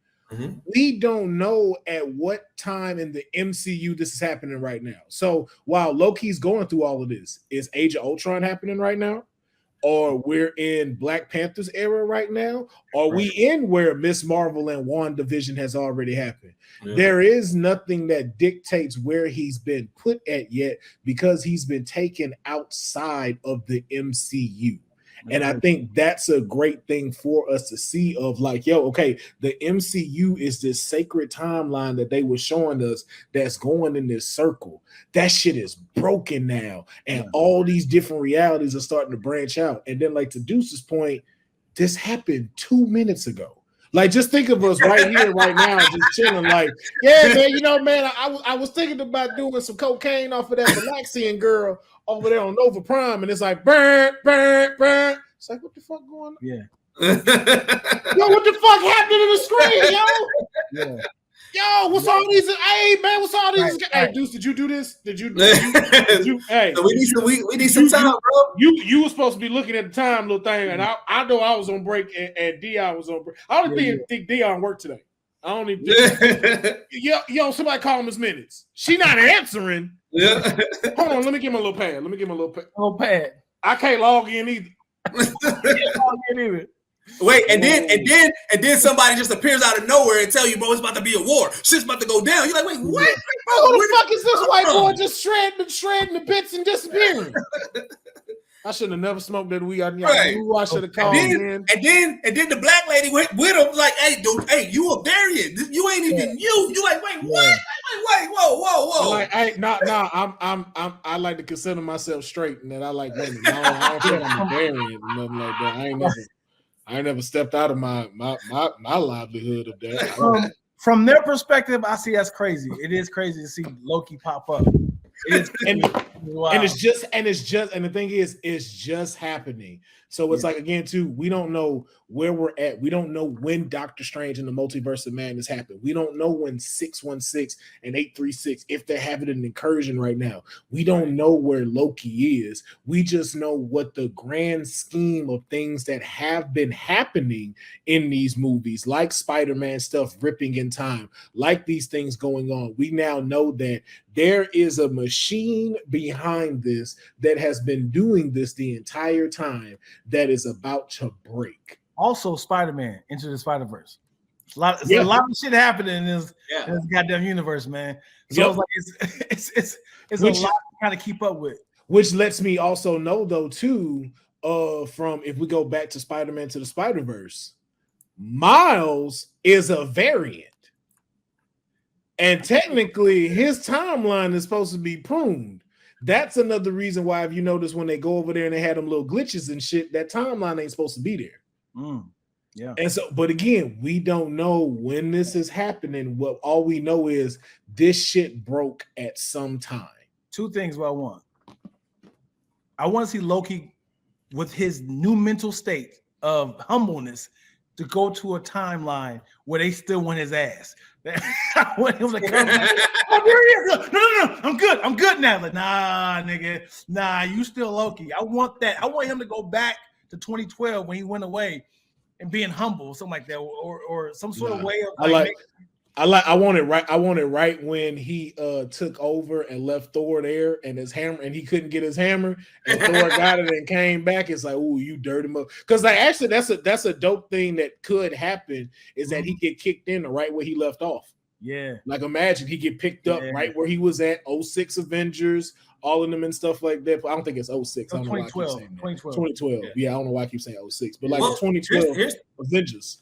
we don't know at what time in the MCU this is happening right now. So while Loki's going through all of this, is Age of Ultron happening right now? Or we're in Black Panther's era right now? Are we in where Miss Marvel and WandaVision has already happened? Yeah. There is nothing that dictates where he's been put at yet, because he's been taken outside of the MCU. And I think that's a great thing for us to see of like, yo, okay, the MCU is this sacred timeline that they were showing us that's going in this circle. That shit is broken now. And all these different realities are starting to branch out. And then like to Deuce's point, this happened 2 minutes ago. Like, just think of us right here, right now, just chilling. Like, yeah, man, you know, man, I was thinking about doing some cocaine off of that Malaxian girl over there on Nova Prime, and it's like, burn, burn, burn. It's like, what the fuck going on? Yeah. Yo, what the fuck happened to the screen, yo? Yeah. Yo, what's all these? Hey, man, what's all these? Hey, Deuce, did you do this? Did you hey, so we need some time, bro. You were supposed to be looking at the time, little thing, and I know I was on break and Dion was on break. I don't think Dion worked today. I don't even think yo, somebody call him his minutes. She not answering. Yeah. Hold on, let me give him a little pad. Little pad. I can't log in either. Wait, and then somebody just appears out of nowhere and tell you, bro, it's about to be a war. Shit's about to go down. You're like, wait, what? Bro, who the fuck is this white boy just shredding the bits and disappearing? I should have never smoked that weed. I knew I should have called in. And then the black lady with him like, hey, dude, hey, you a variant. You ain't even you. You like, wait, what? Wait, whoa. Like, hey, I like to consider myself straight and that I like women. I don't think I'm a variant or nothing like that. I ain't never stepped out of my livelihood of that. From their perspective, I see that's crazy. It is crazy to see Loki pop up. It is and the thing is, it's just happening. So it's like, again, too, we don't know where we're at. We don't know when Doctor Strange and the Multiverse of Madness happened. We don't know when 616 and 836, if they're having an incursion right now. We don't know where Loki is. We just know what the grand scheme of things that have been happening in these movies, like Spider-Man stuff ripping in time, like these things going on. We now know that there is a machine behind this that has been doing this the entire time that is about to break. Also, Spider-Man Into the Spider-Verse. A lot of shit happening in this goddamn universe, man. So it's a lot to kind of keep up with. Which lets me also know, though, too, from if we go back to Spider-Man to the Spider-Verse, Miles is a variant. And technically, his timeline is supposed to be pruned. That's another reason why, if you notice, when they go over there and they had them little glitches and shit, that timeline ain't supposed to be there. Yeah. And so, but again, we don't know when this is happening. What all we know is this shit broke at some time. Two things what I want. I want to see Loki with his new mental state of humbleness to go to a timeline where they still want his ass. I want him to come back. No, I'm good now. Like, nah, nigga, nah, you still Loki. I want that. I want him to go back to 2012 when he went away and being humble, something like that, or some sort of way of I want it right when he took over and left Thor there and his hammer, and he couldn't get his hammer, and Thor got it and came back. It's like, ooh, you dirty mother. Because like actually that's a dope thing that could happen is that he get kicked in the right where he left off. Yeah. Like imagine he get picked up right where he was at 06 Avengers, all of them and stuff like that. But I don't think it's 06. I don't know why I keep saying that. 2012. Yeah, I don't know why I keep saying 06. But like 2012 Avengers.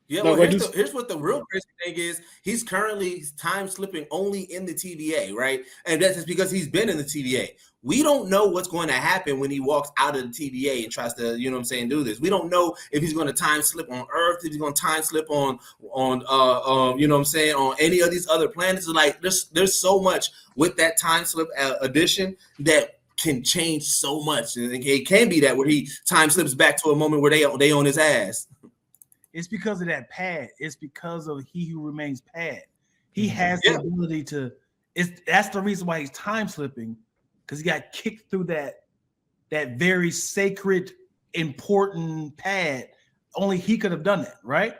Yeah, well, here's what the real crazy thing is. He's currently time slipping only in the TVA, right? And that's just because he's been in the TVA. We don't know what's going to happen when he walks out of the TVA and tries to, you know what I'm saying, do this. We don't know if he's going to time slip on Earth, if he's going to time slip on you know what I'm saying, on any of these other planets. Like there's so much with that time slip addition that can change so much. And it can be that where he time slips back to a moment where they on his ass. It's because of that pad. It's because of He Who Remains pad. He has the ability to. That's the reason why he's time slipping, because he got kicked through that very sacred, important pad. Only he could have done that, right?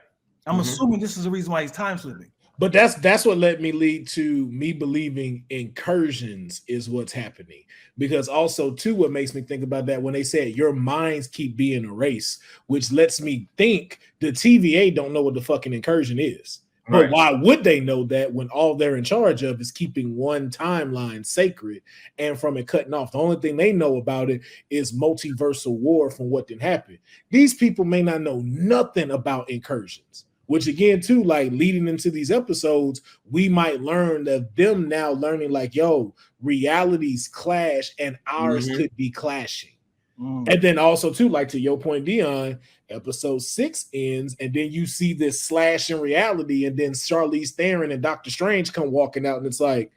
I'm assuming this is the reason why he's time slipping. But that's what lead to me believing incursions is what's happening. Because also, too, what makes me think about that when they said your minds keep being erased, which lets me think the TVA don't know what the fucking incursion is. But why would they know that when all they're in charge of is keeping one timeline sacred and from it cutting off? The only thing they know about it is multiversal war from what didn't happen. These people may not know nothing about incursions, which again, too, like leading into these episodes, we might learn that them now learning like, yo, realities clash and ours could be clashing. And then also, too, like to your point, Dion, episode 6 ends, and then you see this slash in reality, and then Charlize Theron and Doctor Strange come walking out, and it's like,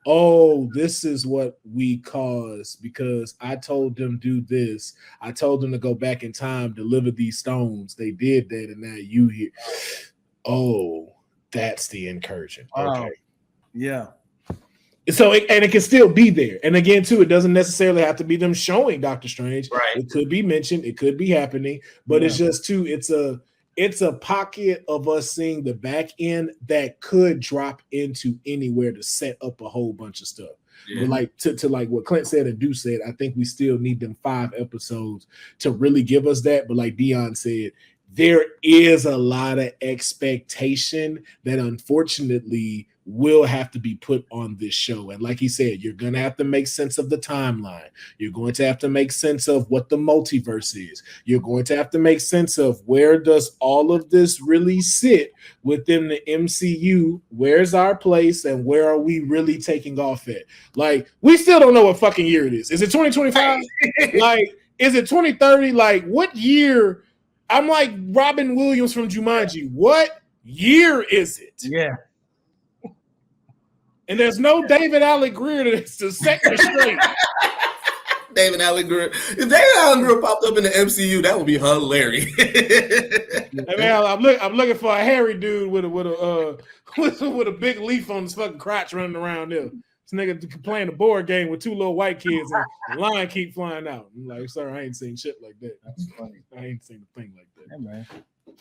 oh, this is what we caused because I told them do this. I told them to go back in time, deliver these stones. They did that, and now you here. Oh, that's the incursion. Okay. Yeah. So it can still be there. And again, too, it doesn't necessarily have to be them showing Doctor Strange. Right. It could be mentioned, it could be happening, but it's just too, it's a pocket of us seeing the back end that could drop into anywhere to set up a whole bunch of stuff. Yeah. But like to like what Clint said and Deuce said, I think we still need them 5 episodes to really give us that. But like Dion said, there is a lot of expectation that unfortunately will have to be put on this show. And like he said, you're going to have to make sense of the timeline. You're going to have to make sense of what the multiverse is. You're going to have to make sense of where does all of this really sit within the MCU? Where's our place and where are we really taking off at? Like, we still don't know what fucking year it is. Is it 2025? Like, is it 2030? Like, what year? I'm like Robin Williams from Jumanji. What year is it? Yeah. And there's no David Allen Greer to set me straight. David Allen Greer. If David Allen Greer popped up in the MCU, that would be hilarious. I mean, I'm looking for a hairy dude with a big leaf on his fucking crotch running around there. This nigga playing a board game with 2 little white kids and the line keep flying out. I'm like, sir, I ain't seen shit like that. That's funny. I ain't seen a thing like that. Yeah, man.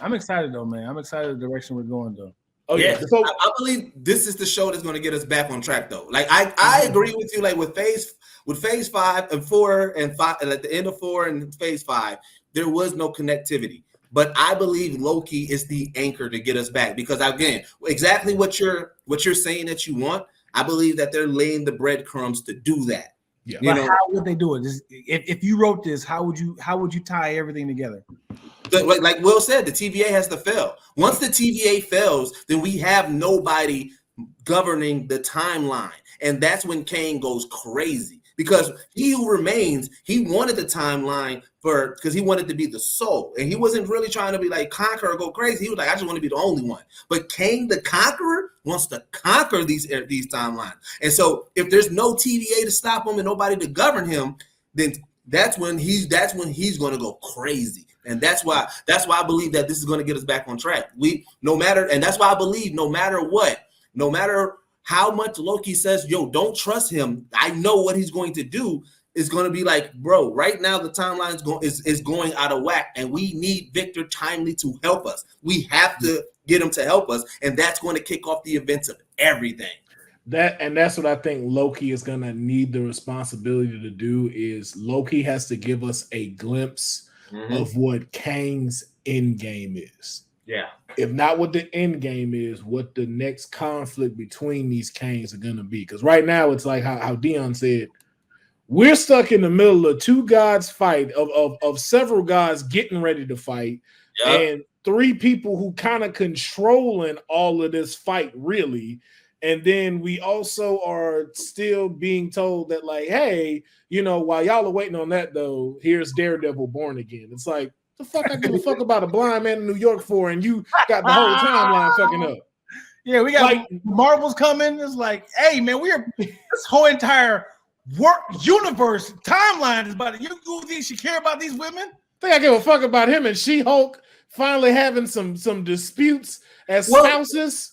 I'm excited though, man. I'm excited the direction we're going though. Oh yeah, so I believe this is the show that's going to get us back on track, though. Like I agree with you. Like with phase 5 and 4 and 5, and at the end of 4 and phase 5, there was no connectivity. But I believe Loki is the anchor to get us back because again, exactly what you're saying that you want. I believe that they're laying the breadcrumbs to do that. Yeah. But how would they do it? If you wrote this, how would you tie everything together? Like Will said, the TVA has to fail. Once the TVA fails, then we have nobody governing the timeline. And that's when Kane goes crazy. Because he who remains, he wanted the timeline because he wanted to be the soul. And he wasn't really trying to be like conquer or go crazy. He was like, I just want to be the only one. But Kane the Conqueror wants to conquer these timelines. And so if there's no TVA to stop him and nobody to govern him, then that's when he's going to go crazy. And that's why I believe that this is going to get us back on track. And that's why I believe no matter how much Loki says, yo, don't trust him, I know what he's going to do, is going to be like, bro, right now the timeline is going out of whack, and we need Victor Timely to help us. We have to get him to help us, and that's going to kick off the events of everything. That's what I think Loki is going to need the responsibility to do is Loki has to give us a glimpse of what Kang's end game is. Yeah. If not what the end game is, what the next conflict between these Kangs are going to be. Because right now it's like how Dion said, we're stuck in the middle of 2 gods fight of several gods getting ready to fight. Yep. And 3 people who kind of controlling all of this fight really. And then we also are still being told that like, hey, while y'all are waiting on that though, here's Daredevil Born Again. It's like, the fuck I give a fuck about a blind man in New York for, and you got the whole timeline fucking up. Yeah, we got like Marvel's coming. It's like, hey man, this whole entire universe timeline is about it. You think she care about these women? I think I give a fuck about him and She-Hulk finally having some disputes as spouses.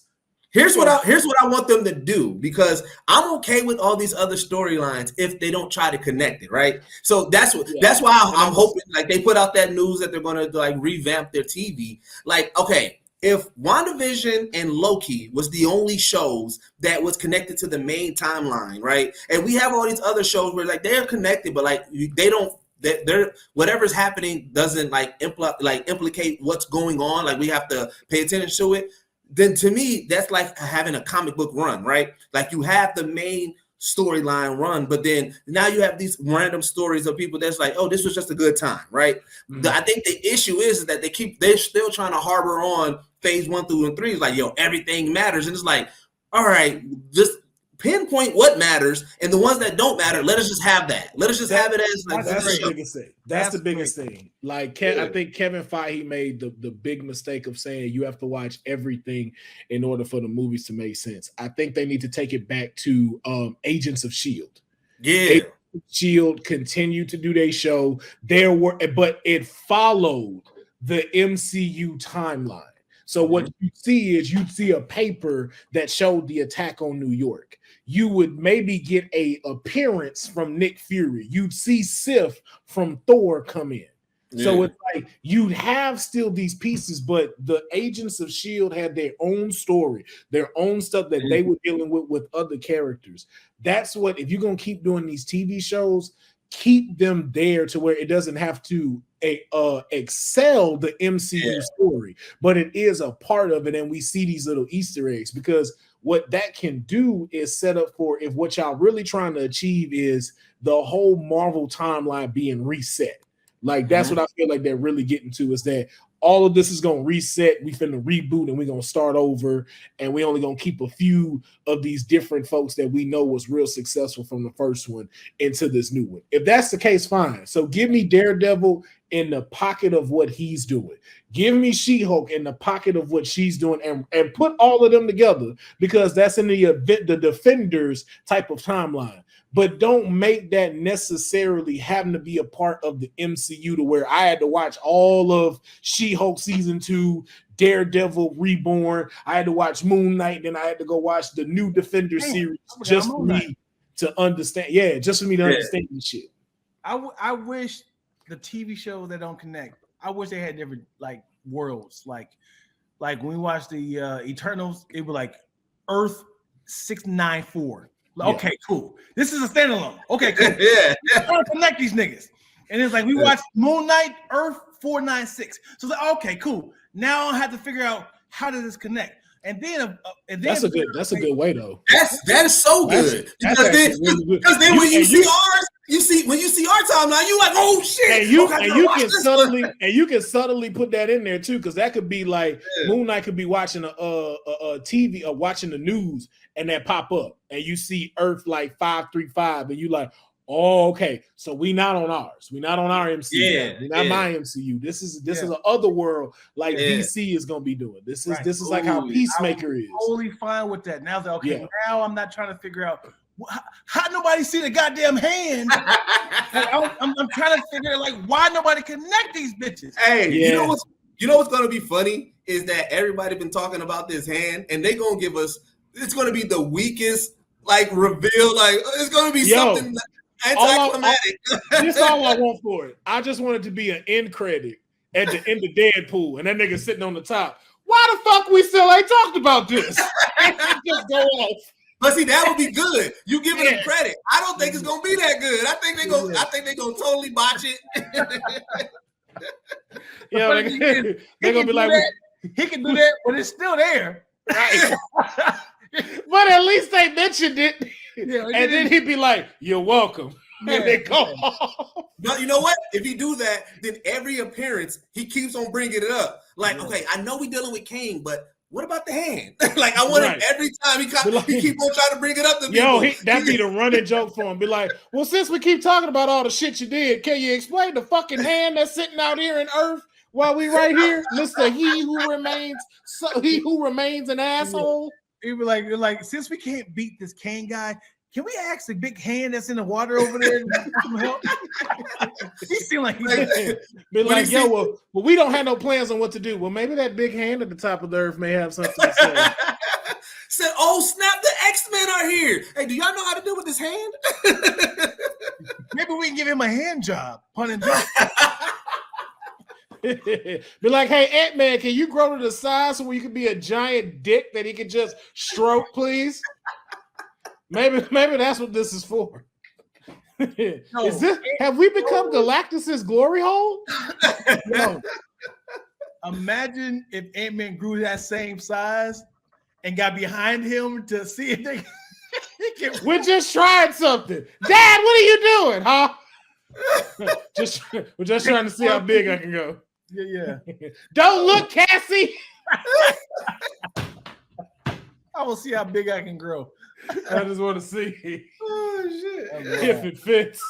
Here's what I want them to do, because I'm okay with all these other storylines if they don't try to connect it, right? So that's why I'm hoping like they put out that news that they're going to like revamp their TV. Like, okay, if WandaVision and Loki was the only shows that was connected to the main timeline, right? And we have all these other shows where like they're connected, but like they don't. They're whatever's happening doesn't like implicate what's going on. Like we have to pay attention to it. then to me, that's like having a comic book run, right? Like you have the main storyline run, but then now you have these random stories of people that's like, oh, this was just a good time, right? I think the issue is that they're still trying to harbor on phase 1 through 3. It's like, yo, everything matters. And it's like, all right, just pinpoint what matters, and the ones that don't matter, let us just have that. Let us just have it as like that's the biggest thing. That's the biggest thing. Like I think Kevin Feige made the big mistake of saying you have to watch everything in order for the movies to make sense. I think they need to take it back to Agents of S.H.I.E.L.D. Yeah. Agents of S.H.I.E.L.D. continued to do their show. But it followed the MCU timeline. So what you see is you'd see a paper that showed the attack on New York. You would maybe get a appearance from Nick Fury. You'd see Sif from Thor come in. Yeah. So it's like you'd have still these pieces, but the Agents of S.H.I.E.L.D. had their own story, their own stuff that they were dealing with other characters. That's what, if you're going to keep doing these TV shows, keep them there to where it doesn't have to excel the MCU story, but it is a part of it, and we see these little Easter eggs, because what that can do is set up for, if what y'all really trying to achieve is the whole Marvel timeline being reset. Like that's what I feel like they're really getting to, is that all of this is going to reset. We finna reboot and we're going to start over. And we only going to keep a few of these different folks that we know was real successful from the first one into this new one. If that's the case, fine. So give me Daredevil in the pocket of what he's doing. Give me She-Hulk in the pocket of what she's doing, and put all of them together, because that's in the Defenders type of timeline. But don't make that necessarily having to be a part of the MCU to where I had to watch all of She-Hulk season 2, Daredevil Reborn. I had to watch Moon Knight, and then I had to go watch the new Defender series just for me to understand. Yeah, just for me to understand this shit. I wish the TV shows that don't connect, I wish they had different like worlds. Like when we watched the Eternals, it was like Earth 694. Okay, cool. This is a standalone. Okay, cool. I'm trying to connect these niggas. And it's like we watched Moon Knight, Earth 496. So it's like, okay, cool. Now I have to figure out how does this connect. And then that's a good way though. That is so good. Because then when you see ours, when you see our timeline, you like, oh shit. And you can subtly put that in there too, because that could be like Moon Knight could be watching a TV or watching the news, and that pop up, and you see Earth like 535, and you like, oh, okay. So we not on ours. We not on our MCU. We're not my MCU. This is an other world like DC is gonna be doing. This is like how Peacemaker is. Totally fine with that. Now that now I'm not trying to figure out how nobody see the goddamn hand. I'm trying to figure out like why nobody connect these bitches. Hey, you know what's gonna be funny is that everybody been talking about this hand, and they gonna give us. It's gonna be the weakest like reveal. Like it's gonna be something anticlimactic. This is all I want for it. I just want it to be an end credit at the end of Deadpool, and that nigga sitting on the top. Why the fuck we still ain't talked about this? Just go off. But see, that would be good. You giving them credit. I don't think it's gonna be that good. I think they're gonna totally botch it. They're gonna be like, he can do that, but it's still there. Right. But at least they mentioned it. And then he'd be like, "You're welcome." And they go off. But you know what? If he do that, then every appearance he keeps on bringing it up. Like, okay, I know we're dealing with King, but what about the hand? Like, I want him every time he keep on trying to bring it up to people. That'd be the running joke for him. Be like, well, since we keep talking about all the shit you did, can you explain the fucking hand that's sitting out here in Earth while we right here, Mister He who remains an asshole? He be like, since we can't beat this Kane guy, can we ask the big hand that's in the water over there to get some help? He seemed like be like, yo, well, we don't have no plans on what to do. Well, maybe that big hand at the top of the earth may have something to say. Said, oh snap, the X-Men are here. Hey, do y'all know how to do with this hand? Maybe we can give him a hand job. Pun intended. Be like, hey, Ant-Man, can you grow to the size so you could be a giant dick that he could just stroke, please? Maybe that's what this is for. Have we become Galactus's glory hole? No. Imagine if Ant-Man grew that same size and got behind him to see if they We're just trying something. Dad, what are you doing, huh? We're just trying to see how big I can go. Yeah. Don't look, Cassie. I will see how big I can grow. I just want to see Oh shit! if it fits.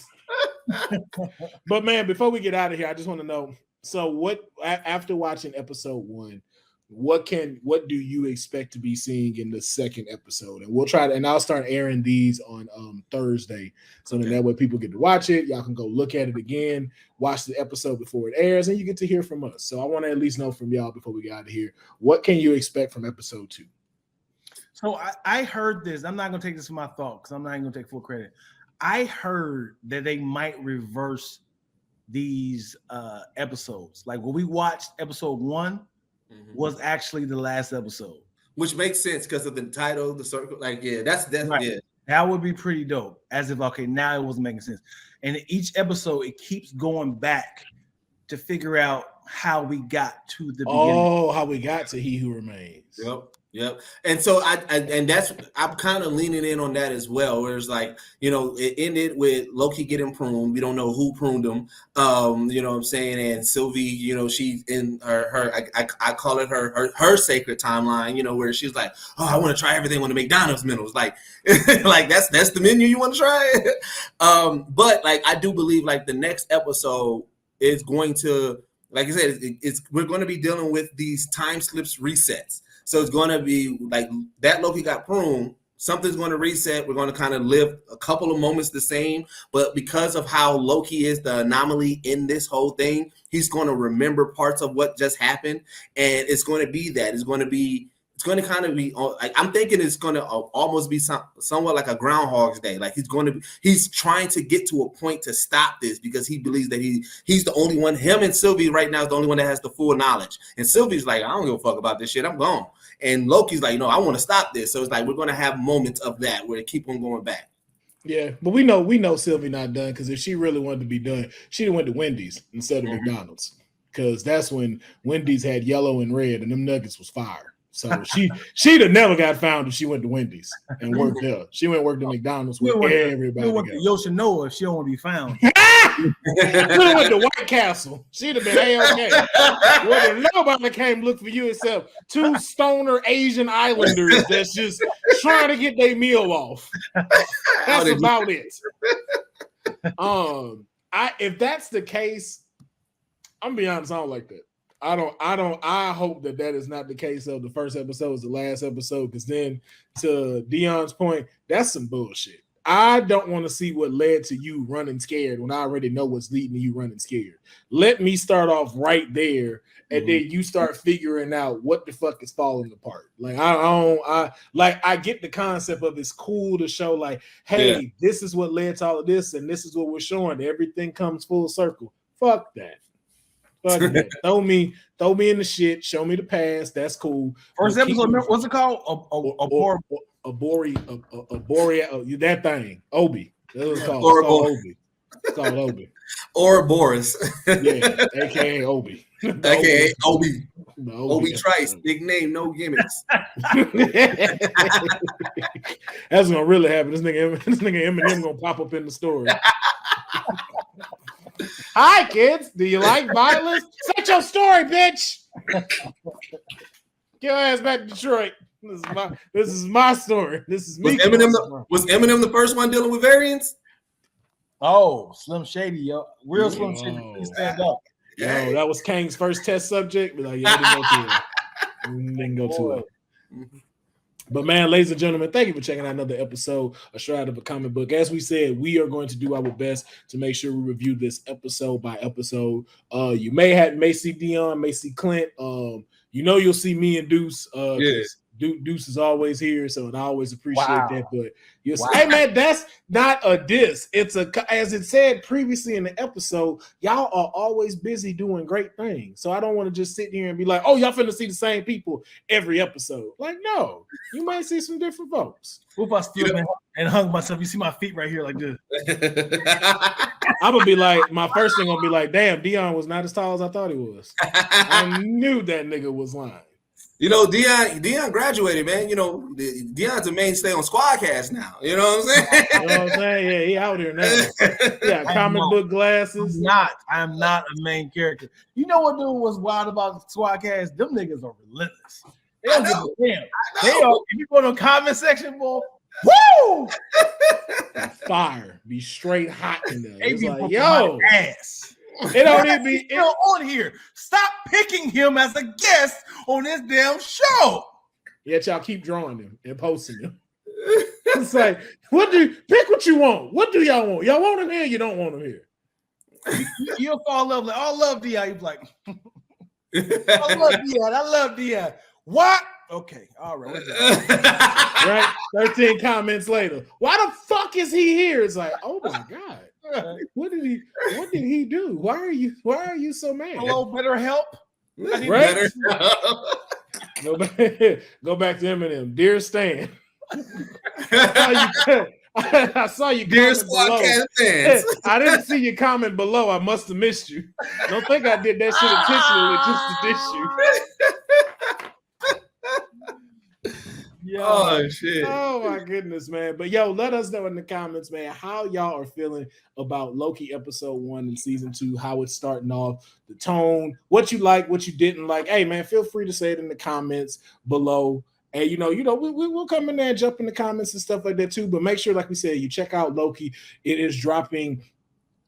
But man, before we get out of here, I just want to know. So, what after watching episode 1, what do you expect to be seeing in the second episode? And we'll try to, and I'll start airing these on Thursday, so then that way people get to watch it. Y'all can go look at it again, watch the episode before it airs, and you get to hear from us. So I want to at least know from y'all before we get out of here, what can you expect from episode 2? So I heard this. I'm not going to take this for my thought because I'm not even going to take full credit. I heard that they might reverse these episodes. Like when we watched episode 1 was actually the last episode. Which makes sense because of the title, the circle. Like, yeah, that's right. Yeah. That would be pretty dope. As if, okay, now it wasn't making sense. And each episode, it keeps going back to figure out how we got to the beginning. Oh, how we got to He Who Remains. Yep. And so I'm kind of leaning in on that as well. Where it's like, it ended with Loki getting pruned. We don't know who pruned him. You know what I'm saying? And Sylvie, she's in her I call it her sacred timeline, where she's like, oh, I want to try everything on the McDonald's menu. It's like, like that's the menu you want to try. But like I do believe like the next episode is going to, like I said, we're going to be dealing with these time slips resets. So it's going to be like that Loki got pruned. Something's going to reset. We're going to kind of live a couple of moments the same. But because of how Loki is the anomaly in this whole thing, he's going to remember parts of what just happened. And it's going to be that. It's going to kind of be like, I'm thinking it's going to almost be somewhat like a Groundhog's Day. Like he's trying to get to a point to stop this because he believes that he's the only one. Him and Sylvie right now is the only one that has the full knowledge. And Sylvie's like, I don't give a fuck about this shit. I'm gone. And Loki's like, no, I want to stop this. So it's like we're going to have moments of that where they keep on going back. Yeah, but we know Sylvie not done because if she really wanted to be done, she'd have went to Wendy's instead of McDonald's because that's when Wendy's had yellow and red and them nuggets was fire. So she'd have never got found if she went to Wendy's and worked there. She went and worked at McDonald's with everybody. She went to Yoshinoa if she don't want to be found. She went to White Castle. She'd have been A-okay. Well, nobody came look for you except 2 stoner Asian islanders that's just trying to get their meal off. That's about it. If that's the case, I'm gonna be honest, I don't like that. I hope that is not the case of the first episode is the last episode, because then to Dion's point, that's some bullshit. I don't want to see what led to you running scared when I already know what's leading to you running scared. Let me start off right there, and then you start figuring out what the fuck is falling apart. Like I get the concept of it's cool to show like, hey, this is what led to all of this, and this is what we're showing. Everything comes full circle. Fuck that. Throw me in the shit. Show me the past. That's cool. First episode, what's it called? That thing. Obi. That was called. Obi. It's called Obi. Ouroboros. Yeah, aka Obi. AKA Obi. Obi Trice. Big name, no gimmicks. That's gonna really happen. This nigga Eminem gonna pop up in the story. Hi, kids. Do you like violence? Set your story, bitch. Get your ass back to Detroit. This is my story. This is me. Was Eminem the first one dealing with variants? Oh, Slim Shady, yo. Real Slim Shady. Please stand up. Yo, that was Kang's first test subject. But like, yeah, didn't go to it. But man, ladies and gentlemen, thank you for checking out another episode of Shroud of a Comic Book. As we said, we are going to do our best to make sure we review this episode by episode. You may see Dion, may see Clint. You'll see me and Deuce. Deuce is always here, so I always appreciate that. But you'll say, hey man, that's not a diss. It's as it said previously in the episode, y'all are always busy doing great things. So I don't want to just sit here and be like, oh, y'all finna see the same people every episode. Like, no, you might see some different folks. Whoop, I stood and hung myself. You see my feet right here like this. I'm gonna be like, my first thing gonna be like, damn, Dion was not as tall as I thought he was. I knew that nigga was lying. You know, Dion graduated, man. You know, Dion's a mainstay on Squadcast now. You know what I'm saying? You know what I'm saying? Yeah, he out here now. Yeah, comic book glasses. I'm not a main character. You know what dude was wild about Squadcast? Them niggas are relentless. They don't give a damn. They are, if you go to the comment section, boy, woo! Fire. Be straight hot in there. They It's be like, whooping yo. my ass. It don't even be still on here. Stop picking him as a guest on this damn show. Yet y'all keep drawing him and posting him. It's like, pick what you want? What do y'all want? Y'all want him here? You don't want him here? You'll fall in love. Like, oh, I love Dion. You're like, I love Dion. I love Dion. What? Okay, all right. Right? 13 comments later. Why the fuck is he here? It's like, oh my god. What did he do? Why are you so mad? Hello, better help. Right? Go back to Eminem. Dear Stan. I saw you Dear comment below. fans. I didn't see your comment below. I must have missed you. Don't think I did that shit intentionally just to diss you. Oh shit. Oh my goodness, man. But yo, let us know in the comments, man, how y'all are feeling about Loki episode 1 and season 2, how it's starting off, the tone, what you like, what you didn't like. Hey man, feel free to say it in the comments below. And we'll come in there and jump in the comments and stuff like that too. But make sure, like we said, you check out Loki. It is dropping,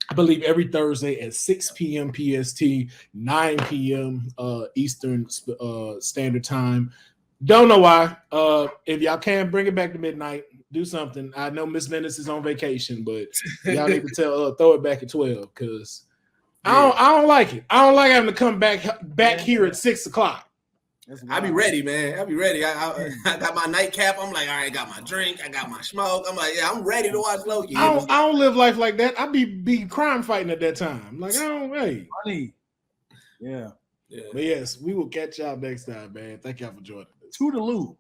I believe, every Thursday at 6 p.m. PST, 9 p.m. Eastern Standard Time. Don't know why. If y'all can bring it back to midnight, do something. I know Miss Venice is on vacation, but y'all need to throw it back at 12 because I don't like it. I don't like having to come back here at 6 o'clock. I'll be ready, man. I'll be ready. I got my nightcap. I'm like, all right, I got my drink. I got my smoke. I'm like, yeah, I'm ready to watch Loki. I don't live life like that. I be crime fighting at that time. Like, I don't wait. Funny. Yeah. But yes, we will catch y'all next time, man. Thank y'all for joining us. Toodaloo.